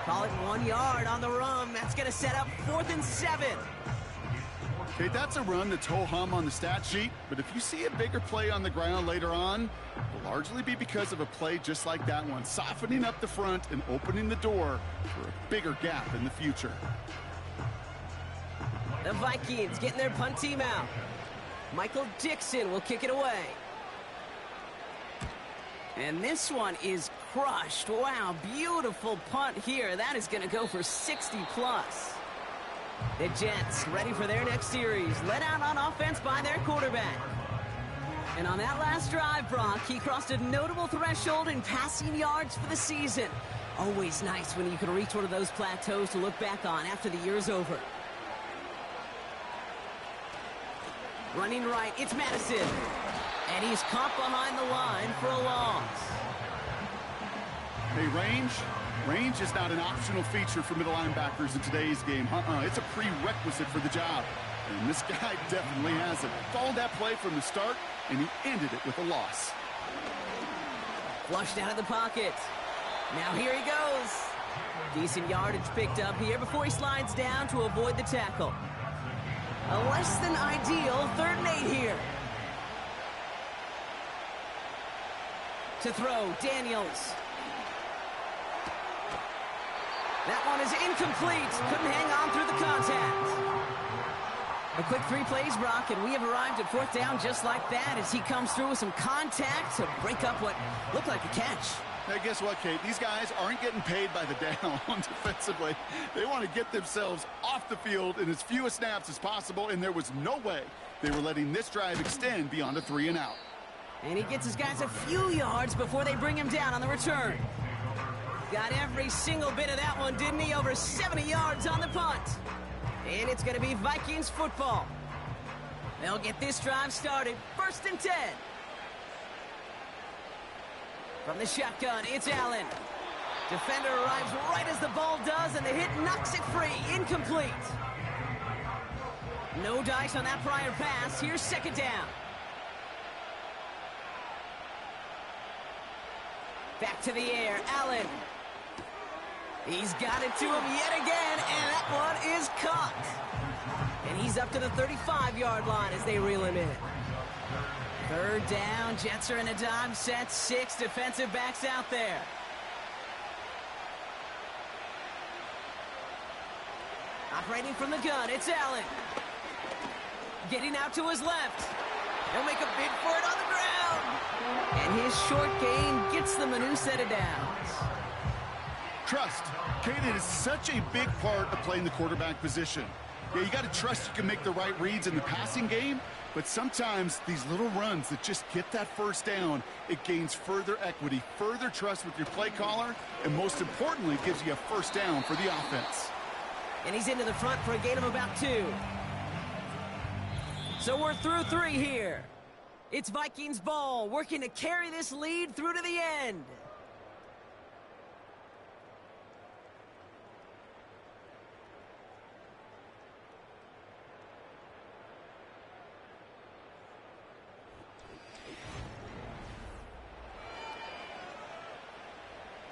Call it 1 yard on the run. That's going to set up 4th and 7. Okay, that's a run that's ho-hum on the stat sheet, but if you see a bigger play on the ground later on, it will largely be because of a play just like that one, softening up the front and opening the door for a bigger gap in the future. The Vikings getting their punt team out. Michael Dixon will kick it away. And this one is crushed. Wow, beautiful punt here. That is going to go for 60 plus. The Jets ready for their next series. Led out on offense by their quarterback. And on that last drive, Brock, he crossed a notable threshold in passing yards for the season. Always nice when you can reach one of those plateaus to look back on after the year's over. Running right, it's Madison. And he's caught behind the line for a loss. Hey, range is not an optional feature for middle linebackers in today's game. It's a prerequisite for the job. And this guy definitely has it. Followed that play from the start, and he ended it with a loss. Flushed out of the pocket. Now here he goes. Decent yardage picked up here before he slides down to avoid the tackle. A less than ideal 3rd and 8 here. To throw, Daniels. That one is incomplete. Couldn't hang on through the contact. A quick 3 plays, Brock, and we have arrived at 4th down just like that as he comes through with some contact to break up what looked like a catch. Now, guess what, Kate? These guys aren't getting paid by the down defensively. They want to get themselves off the field in as few snaps as possible, and there was no way they were letting this drive extend beyond a 3 and out. And he gets his guys a few yards before they bring him down on the return. Got every single bit of that one, didn't he? Over 70 yards on the punt. And it's going to be Vikings football. They'll get this drive started. 1st and 10. From the shotgun, it's Allen. Defender arrives right as the ball does, and the hit knocks it free. Incomplete. No dice on that prior pass. Here's 2nd down. Back to the air, Allen. He's got it to him yet again, and that one is caught. And he's up to the 35-yard line as they reel him in. 3rd down, Jets are in a dime set, 6 defensive backs out there. Operating from the gun, it's Allen. Getting out to his left. He'll make a bid for it on the ground. And his short gain gets them a new set of downs. Trust. Kate, it is such a big part of playing the quarterback position. Yeah, you got to trust you can make the right reads in the passing game, but sometimes these little runs that just get that 1st down, it gains further equity, further trust with your play caller, and most importantly, gives you a 1st down for the offense. And he's into the front for a gain of about 2. So we're through 3 here. It's Vikings ball, working to carry this lead through to the end.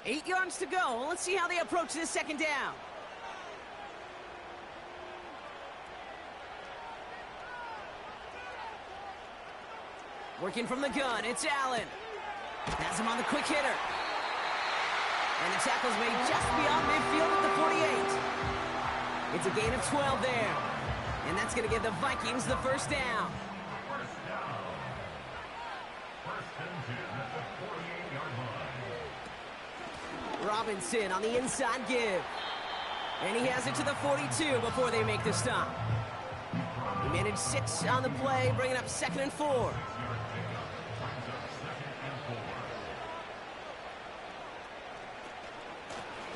Eight yards to go. Let's see how they approach this 2nd down. Working from the gun, it's Allen. Has him on the quick hitter. And the tackle's made just beyond midfield at the 48. It's a gain of 12 there. And that's going to give the Vikings the 1st down. Robinson on the inside give. And he has it to the 42 before they make the stop. He managed 6 on the play, bringing up 2nd and 4.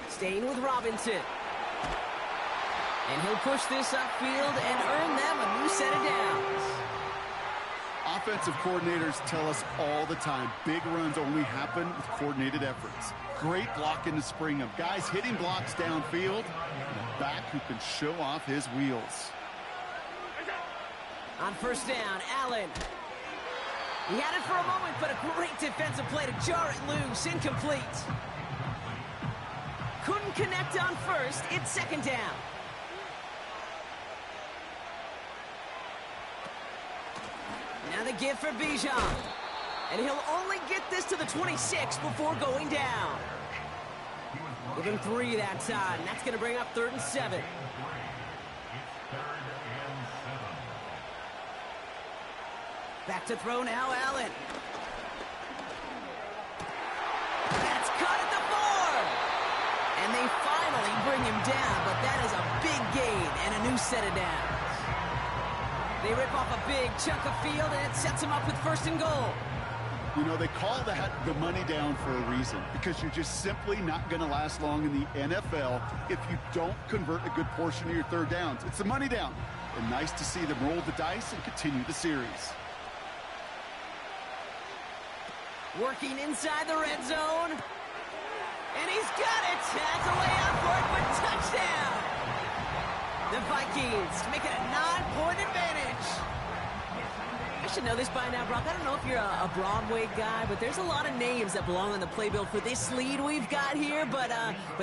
Staying with Robinson. And he'll push this upfield and earn them a new set of downs. Offensive coordinators tell us all the time, big runs only happen with coordinated efforts. Great block in the spring of guys hitting blocks downfield, and a back who can show off his wheels. On first down, Allen. He had it for a moment, but a great defensive play to jar it loose. Incomplete. Couldn't connect on first. It's second down. Now the give for Bijan. And he'll only get this to the 26 before going down. Give him 3 that time. And that's going to bring up 3rd and 7. Back to throw now, Allen. That's cut at the 4. And they finally bring him down, but that is a big gain and a new set of downs. They rip off a big chunk of field, and it sets them up with 1st and goal. You know, they call that the money down for a reason, because you're just simply not going to last long in the NFL if you don't convert a good portion of your 3rd downs. It's the money down. And nice to see them roll the dice and continue the series. Working inside the red zone. And he's got it. That's a way out for it, but touchdown. The Vikings make it a 9-point advantage. I should know this by now, Brock. I don't know if you're a Broadway guy, but there's a lot of names that belong on the playbill for this lead we've got here. But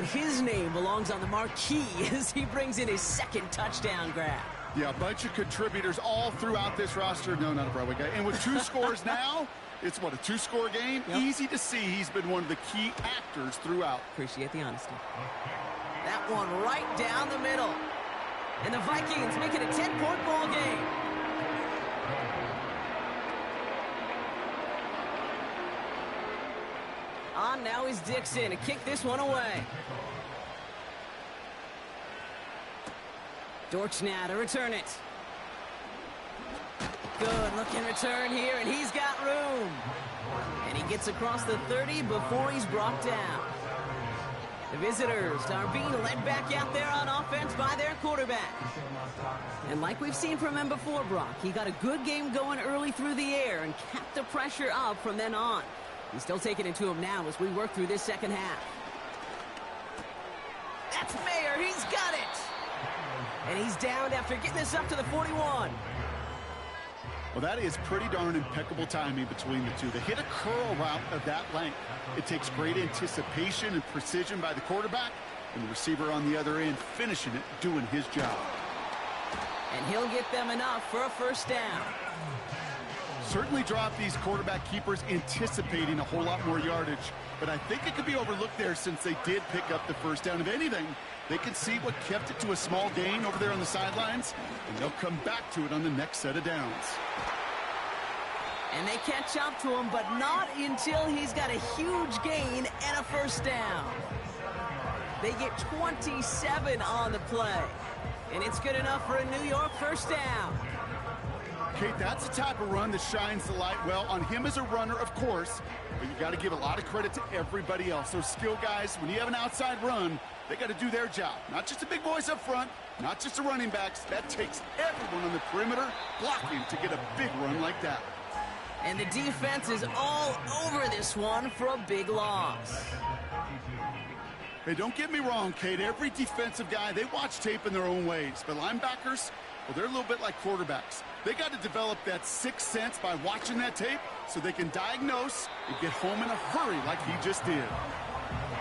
his name belongs on the marquee as he brings in his 2nd touchdown grab. Yeah, a bunch of contributors all throughout this roster. No, not a Broadway guy. And with 2 scores now, it's what, a 2-score game? Yep. Easy to see he's been one of the key actors throughout. Appreciate the honesty. That one right down the middle. And the Vikings make it a 10-point ball game. On now is Dixon to kick this one away. Dortch now to return it. Good looking return here, and he's got room. And he gets across the 30 before he's brought down. The visitors are being led back out there on offense by their quarterback. And like we've seen from him before, Brock, he got a good game going early through the air and kept the pressure up from then on. He's still taking it to him now as we work through this 2nd half. That's Mayer. He's got it. And he's downed after getting this up to the 41. Well, that is pretty darn impeccable timing between the two. They hit a curl route of that length. It takes great anticipation and precision by the quarterback, and the receiver on the other end finishing it, doing his job. And he'll get them enough for a 1st down. Certainly drop these quarterback keepers anticipating a whole lot more yardage, but I think it could be overlooked there since they did pick up the 1st down. If anything, they can see what kept it to a small gain over there on the sidelines, and they'll come back to it on the next set of downs. And they catch up to him, but not until he's got a huge gain and a 1st down. They get 27 on the play, and it's good enough for a New York 1st down. Kate, that's the type of run that shines the light well on him as a runner, of course, but you got to give a lot of credit to everybody else. Those skill guys, when you have an outside run, they got to do their job. Not just the big boys up front, not just the running backs. That takes everyone on the perimeter blocking to get a big run like that. And the defense is all over this one for a big loss. Hey, don't get me wrong, Kate. Every defensive guy, they watch tape in their own ways. But linebackers, well, they're a little bit like quarterbacks. They got to develop that 6th sense by watching that tape so they can diagnose and get home in a hurry like he just did.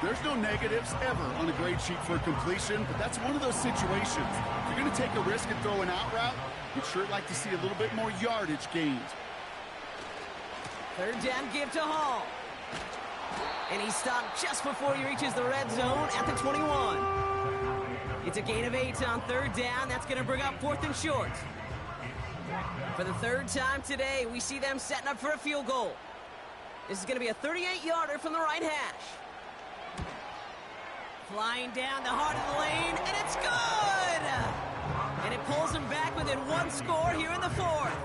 There's no negatives ever on a grade sheet for a completion, but that's one of those situations. If you're going to take a risk and throw an out route, you'd sure like to see a little bit more yardage gained. 3rd down give to Hall. And he's stopped just before he reaches the red zone at the 21. It's a gain of 8 on 3rd down. That's going to bring up 4th and short. For the 3rd time today, we see them setting up for a field goal. This is going to be a 38-yarder from the right hash. Flying down the heart of the lane, and it's good! And it pulls them back within 1 score here in the 4th.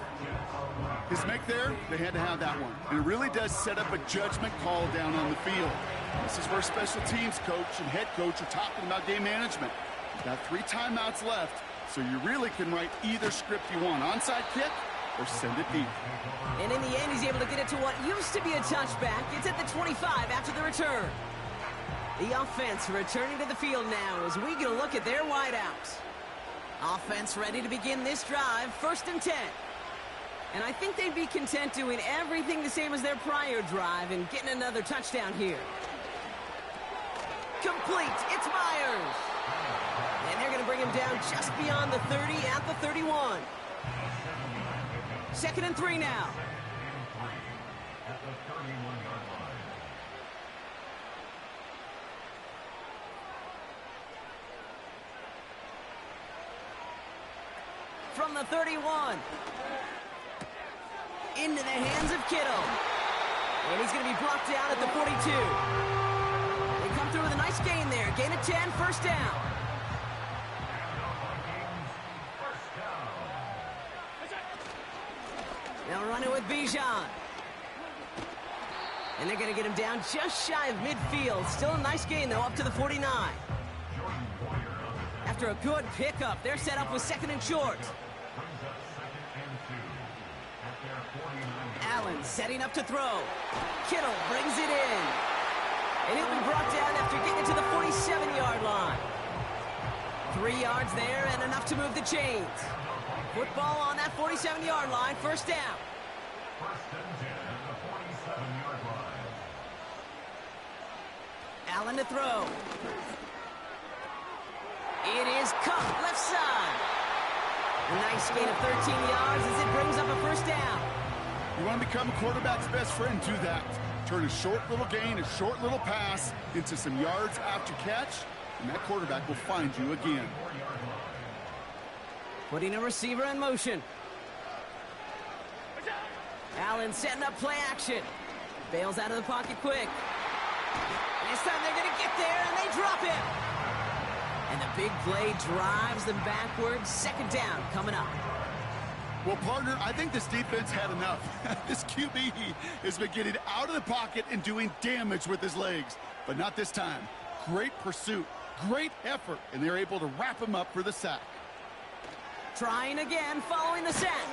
His make there, they had to have that one. And it really does set up a judgment call down on the field. This is where special teams coach and head coach are talking about game management. You've got 3 timeouts left, so you really can write either script you want. Onside kick or send it deep. And in the end, he's able to get it to what used to be a touchback. It's at the 25 after the return. The offense returning to the field now as we get a look at their wideouts. Offense ready to begin this drive, 1st and 10. And I think they'd be content doing everything the same as their prior drive and getting another touchdown here. Complete. It's Myers. And they're going to bring him down just beyond the 30 at the 31. 2nd and 3 now. At the 31-yard line. From the 31. Into the hands of Kittle. And he's going to be brought down at the 42. They come through with a nice gain there. Gain of 10, 1st down. They'll run it with Bijan. And they're going to get him down just shy of midfield. Still a nice gain, though, up to the 49. After a good pickup, they're set up with 2nd and short. Allen setting up to throw. Kittle brings it in. And he'll be brought down after getting it to the 47-yard line. 3 yards there and enough to move the chains. Football on that 47-yard line, 1st down. 1st and 10 at the 47-yard line. Allen to throw. It is caught left side. A nice gain of 13 yards as it brings up a 1st down. You want to become a quarterback's best friend, do that. Turn a short little gain, a short little pass into some yards after catch, and that quarterback will find you again. Putting a receiver in motion. Allen setting up play action. Bails out of the pocket quick. And this time they're going to get there, and they drop him. And the big play drives them backwards. 2nd down coming up. Well, partner, I think this defense had enough. This QB has been getting out of the pocket and doing damage with his legs. But not this time. Great pursuit, great effort, and they're able to wrap him up for the sack. Trying again following the sack.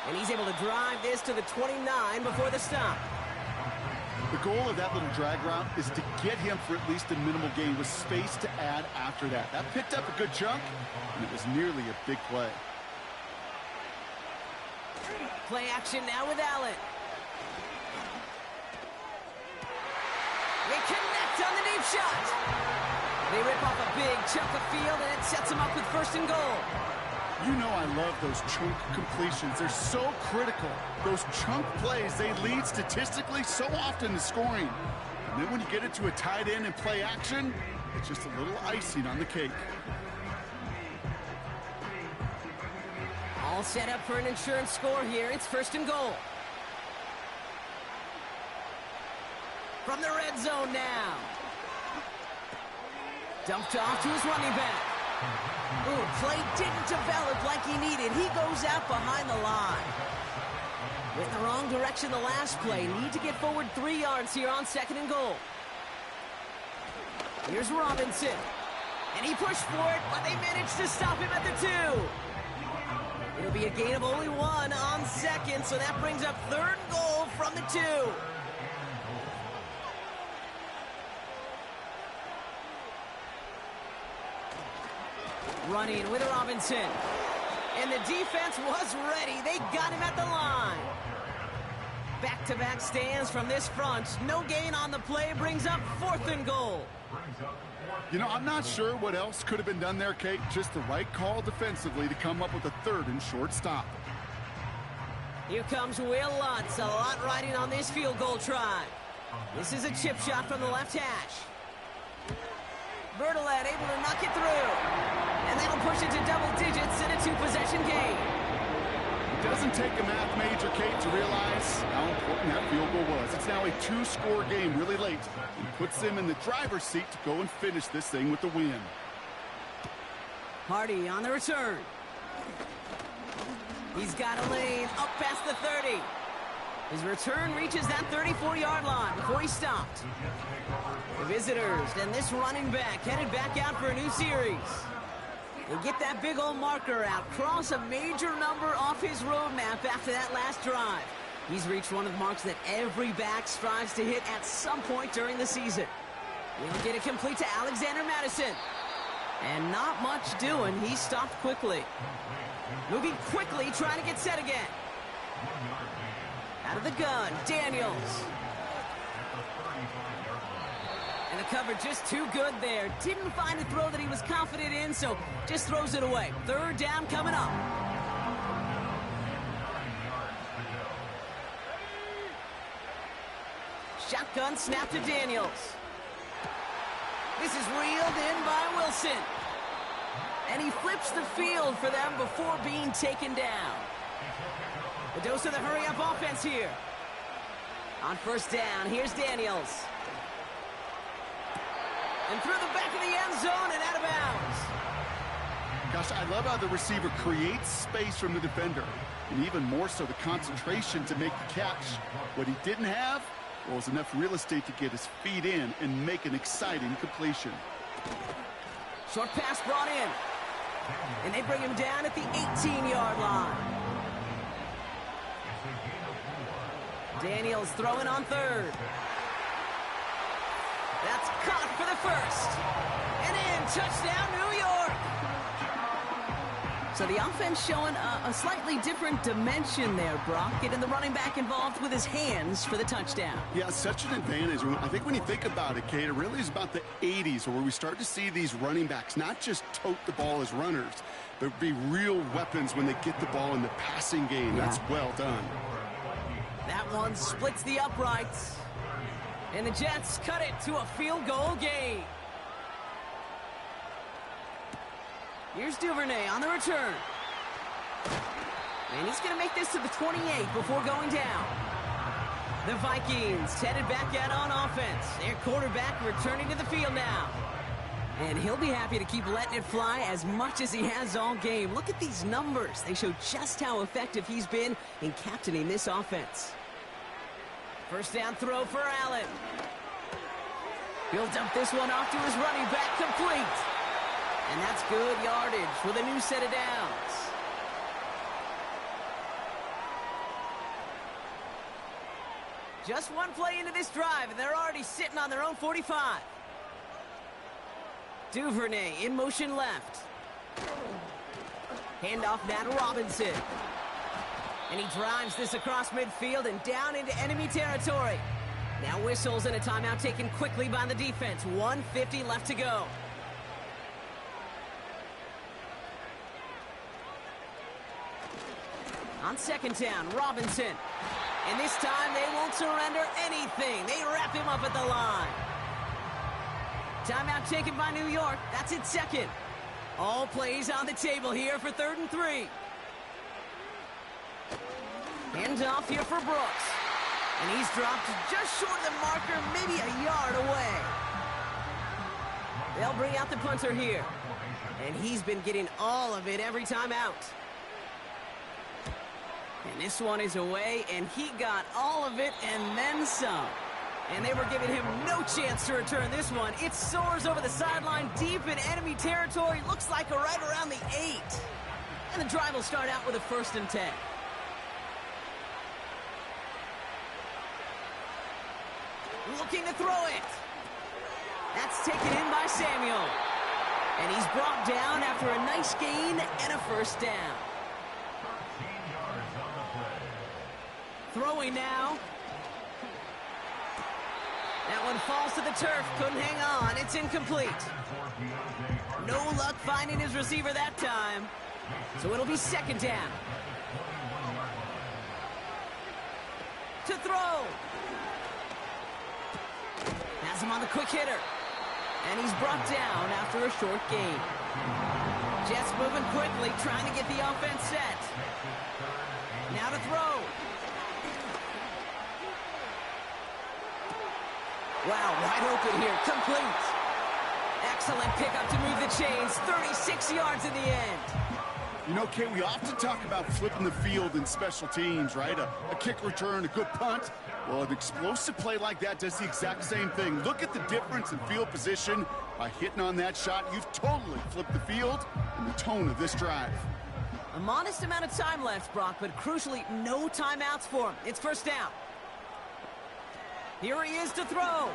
And he's able to drive this to the 29 before the stop. The goal of that little drag route is to get him for at least a minimal gain with space to add after that. That picked up a good chunk, and it was nearly a big play. Play action now with Allen. They connect on the deep shot. They rip off a big chunk of field, and it sets them up with 1st and goal. You know I love those chunk completions. They're so critical. Those chunk plays, they lead statistically so often to scoring. And then when you get it to a tight end and play action, it's just a little icing on the cake. All set up for an insurance score here. It's 1st and goal. From the red zone now. Dumped off to his running back. Ooh, play didn't develop like he needed. He goes out behind the line. Went in the wrong direction the last play. Need to get forward 3 yards here on 2nd and goal. Here's Robinson. And he pushed for it, but they managed to stop him at the 2. It'll be a gain of only 1 on 2nd, so that brings up 3rd and goal from the 2. Running with Robinson. And the defense was ready. They got him at the line. Back-to-back stands from this front. No gain on the play brings up 4th and goal. You know, I'm not sure what else could have been done there, Kate. Just the right call defensively to come up with a 3rd and short stop. Here comes Will Lutz. A lot riding on this field goal try. This is a chip shot from the left hash. Bertolet able to knock it through. And that'll push it to double digits in a 2-possession game. It doesn't take a math major, Kate, to realize how important that field goal was. It's now a 2-score game really late and puts them in the driver's seat to go and finish this thing with the win. Hardy on the return. He's got a lane up past the 30. His return reaches that 34-yard line before he stopped. The visitors and this running back headed back out for a new series. And get that big old marker out. Cross a major number off his roadmap after that last drive. He's reached one of the marks that every back strives to hit at some point during the season. He'll get it complete to Alexander Madison. And not much doing. He stopped quickly. Moving quickly, trying to get set again. Out of the gun, Daniels. And the cover just too good there. Didn't find a throw that he was confident in, so just throws it away. Third down coming up. Shotgun snap to Daniels. This is reeled in by Wilson. And he flips the field for them before being taken down. A dose of the hurry-up offense here. On first down, here's Daniels. And through the back of the end zone and out of bounds. Gosh, I love how the receiver creates space from the defender. And even more so, the concentration to make the catch. What he didn't have was enough real estate to get his feet in and make an exciting completion. Short pass brought in. And they bring him down at the 18-yard line. Daniels throwing on third. That's caught for the first. And in, touchdown, New York. So the offense showing a slightly different dimension there, Brock. Getting the running back involved with his hands for the touchdown. Yeah, such an advantage. I think when you think about it, Kate, it really is about the 80s where we start to see these running backs not just tote the ball as runners, but be real weapons when they get the ball in the passing game. Yeah. That's well done. That one splits the uprights. And the Jets cut it to a field goal game. Here's Duvernay on the return. And he's going to make this to the 28 before going down. The Vikings headed back out on offense. Their quarterback returning to the field now. And he'll be happy to keep letting it fly as much as he has all game. Look at these numbers. They show just how effective he's been in captaining this offense. First down throw for Allen. He'll dump this one off to his running back, complete. And that's good yardage with a new set of downs. Just one play into this drive, and they're already sitting on their own 45. Duvernay in motion left. Handoff now to Robinson. And he drives this across midfield and down into enemy territory. Now whistles and a timeout taken quickly by the defense. 1:50 left to go. On second down, Robinson. And this time they won't surrender anything. They wrap him up at the line. Timeout taken by New York. That's its second. All plays on the table here for 3rd and 3. Handoff here for Brooks. And he's dropped just short of the marker, maybe a yard away. They'll bring out the punter here. And he's been getting all of it every time out. And this one is away, and he got all of it and then some. And they were giving him no chance to return this one. It soars over the sideline deep in enemy territory. Looks like right around the 8. And the drive will start out with a 1st and 10. Looking to throw it. That's taken in by Samuel. And he's brought down after a nice gain and a 1st down. Throwing now. That one falls to the turf. Couldn't hang on. It's incomplete. No luck finding his receiver that time. So it'll be 2nd down. To throw. Has him on the quick hitter. And he's brought down after a short gain. Jets moving quickly, trying to get the offense set. Now to throw. Wow, wide open here, complete. Excellent pickup to move the chains, 36 yards in the end. You know, Kate, we often talk about flipping the field in special teams, right? A kick return, a good punt. Well, an explosive play like that does the exact same thing. Look at the difference in field position. By hitting on that shot, you've totally flipped the field and the tone of this drive. A modest amount of time left, Brock, but crucially, no timeouts for him. It's first down. Here he is to throw.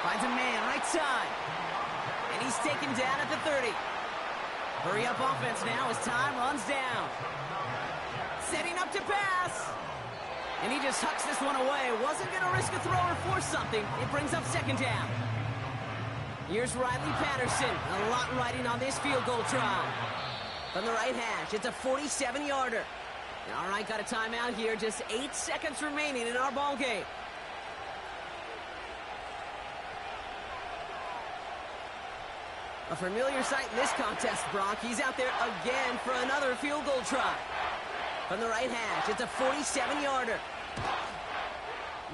Finds a man, right side. And he's taken down at the 30. Hurry up offense now as time runs down. Setting up to pass. And he just hucks this one away. Wasn't going to risk a throw or force something. It brings up second down. Here's Riley Patterson. A lot riding on this field goal try. From the right hash, it's a 47-yarder. All right, got a timeout here. Just 8 seconds remaining in our ball game. A familiar sight in this contest, Brock. He's out there again for another field goal try. From the right hash, it's a 47-yarder.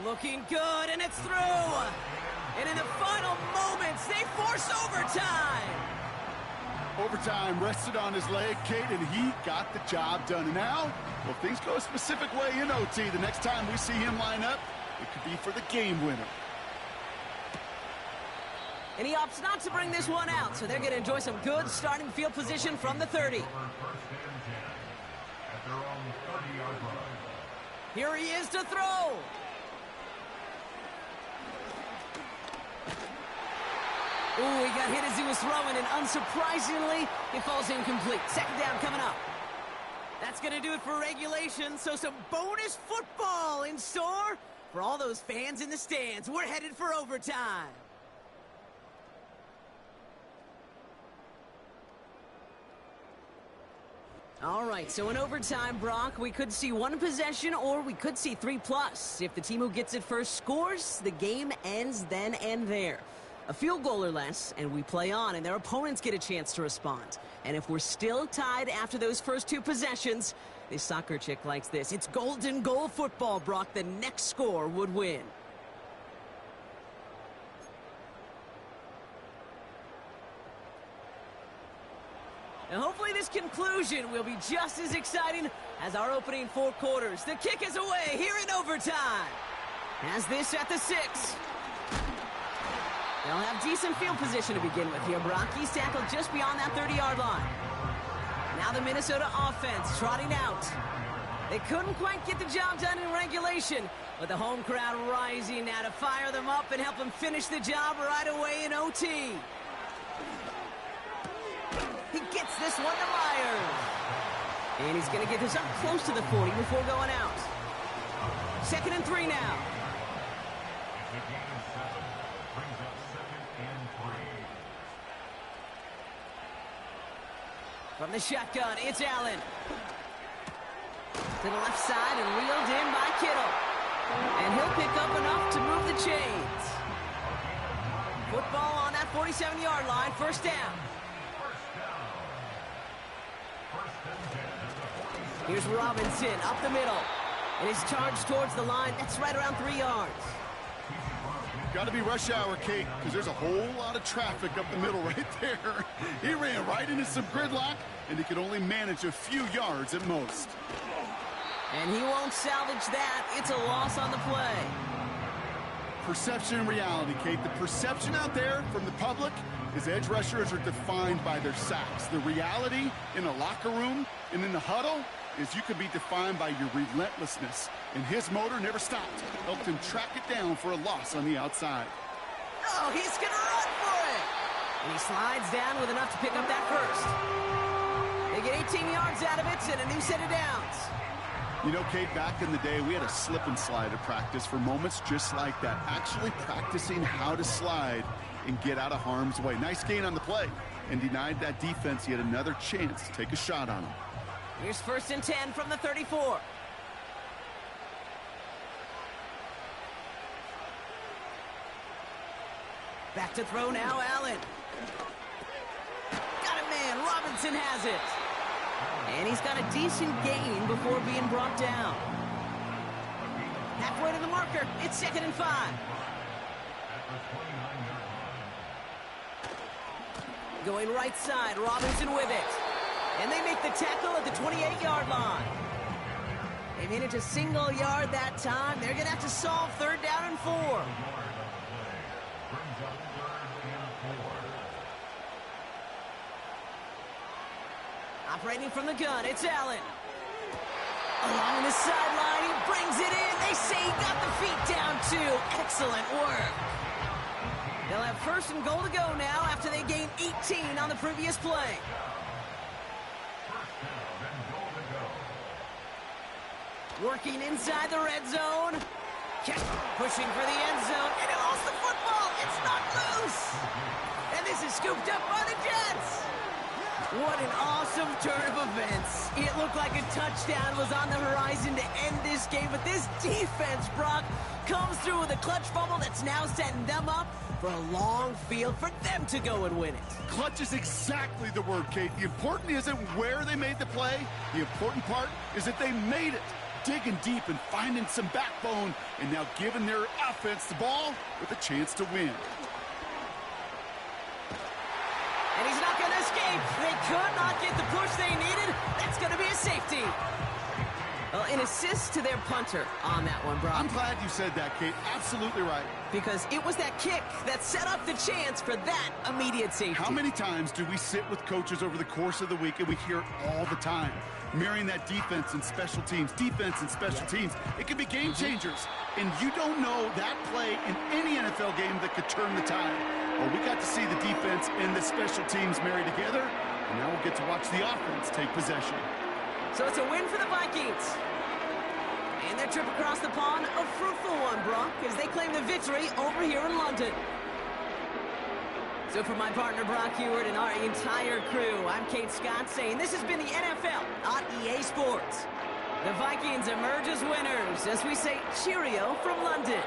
Looking good, and it's through. And in the final moments, they force overtime. Overtime rested on his leg, Kate, and he got the job done. And now, well, if things go a specific way in OT, the next time we see him line up, it could be for the game winner. And he opts not to bring this one out, so they're going to enjoy some good starting field position from the 30. Here he is to throw. Ooh, he got hit as he was throwing, and unsurprisingly, it falls incomplete. Second down coming up. That's going to do it for regulation, so some bonus football in store for all those fans in the stands. We're headed for overtime. All right, so in overtime, Brock, we could see one possession or we could see 3+. If the team who gets it first scores, the game ends then and there. A field goal or less, and we play on, and their opponents get a chance to respond. And if we're still tied after those first 2 possessions, this soccer chick likes this. It's golden goal football, Brock. The next score would win. And hopefully this conclusion will be just as exciting as our opening 4 quarters. The kick is away here in overtime. Has this at the 6. They'll have decent field position to begin with here, Brock. He's tackled just beyond that 30-yard line. Now the Minnesota offense trotting out. They couldn't quite get the job done in regulation, but the home crowd rising now to fire them up and help them finish the job right away in OT. He gets this one to Myers. And he's going to get this up close to the 40 before going out. 2nd and 3 now. From the shotgun, it's Allen. To the left side and reeled in by Kittle. And he'll pick up enough to move the chains. Football on that 47-yard line, first down. Here's Robinson up the middle. And his charge towards the line, that's right around 3 yards. Got to be rush hour, Kate, because there's a whole lot of traffic up the middle right there. He ran right into some gridlock, and he could only manage a few yards at most. And he won't salvage that. It's a loss on the play. Perception and reality, Kate. The perception out there from the public is edge rushers are defined by their sacks. The reality in a locker room and in the huddle is you could be defined by your relentlessness. And his motor never stopped. Helped him track it down for a loss on the outside. Oh, he's going to run for it. And he slides down with enough to pick up that first. They get 18 yards out of it and a new set of downs. You know, Kate, back in the day, we had a slip and slide at practice for moments just like that. Actually practicing how to slide and get out of harm's way. Nice gain on the play. And denied that defense yet another chance to take a shot on him. Here's 1st and 10 from the 34. Back to throw now, Allen. Got a man. Robinson has it. And he's got a decent gain before being brought down. Halfway to the marker. It's 2nd and 5. Going right side. Robinson with it. And they make the tackle at the 28-yard line. They managed a single yard that time. They're going to have to solve 3rd down and 4. Operating from the gun, it's Allen. Along the sideline, he brings it in. They say he got the feet down, too. Excellent work. They'll have 1st and goal to go now after they gained 18 on the previous play. Working inside the red zone. Pushing for the end zone, and he lost the football. It's not loose. And this is scooped up by the Jets. What an awesome turn of events. It looked like a touchdown was on the horizon to end this game, but this defense, Brock, comes through with a clutch fumble that's now setting them up for a long field for them to go and win it. Clutch is exactly the word, Kate. The important isn't where they made the play. The important part is that they made it. Digging deep and finding some backbone, and now giving their offense the ball with a chance to win. And he's not going to escape. They could not get the push they needed. That's going to be a safety. Well, an assist to their punter on that one, Brock. I'm glad you said that, Kate. Absolutely right. Because it was that kick that set up the chance for that immediate safety. How many times do we sit with coaches over the course of the week and we hear it all the time? Mirroring that defense and special teams, it can be game changers. And you don't know that play in any NFL game that could turn the tide. Well, we got to see the defense and the special teams marry together, and now we'll get to watch the offense take possession. So it's a win for the Vikings. And their trip across the pond, a fruitful one, Brock, as they claim the victory over here in London. So for my partner, Brock Heward, and our entire crew, I'm Kate Scott saying this has been the NFL on EA Sports. The Vikings emerge as winners as we say cheerio from London.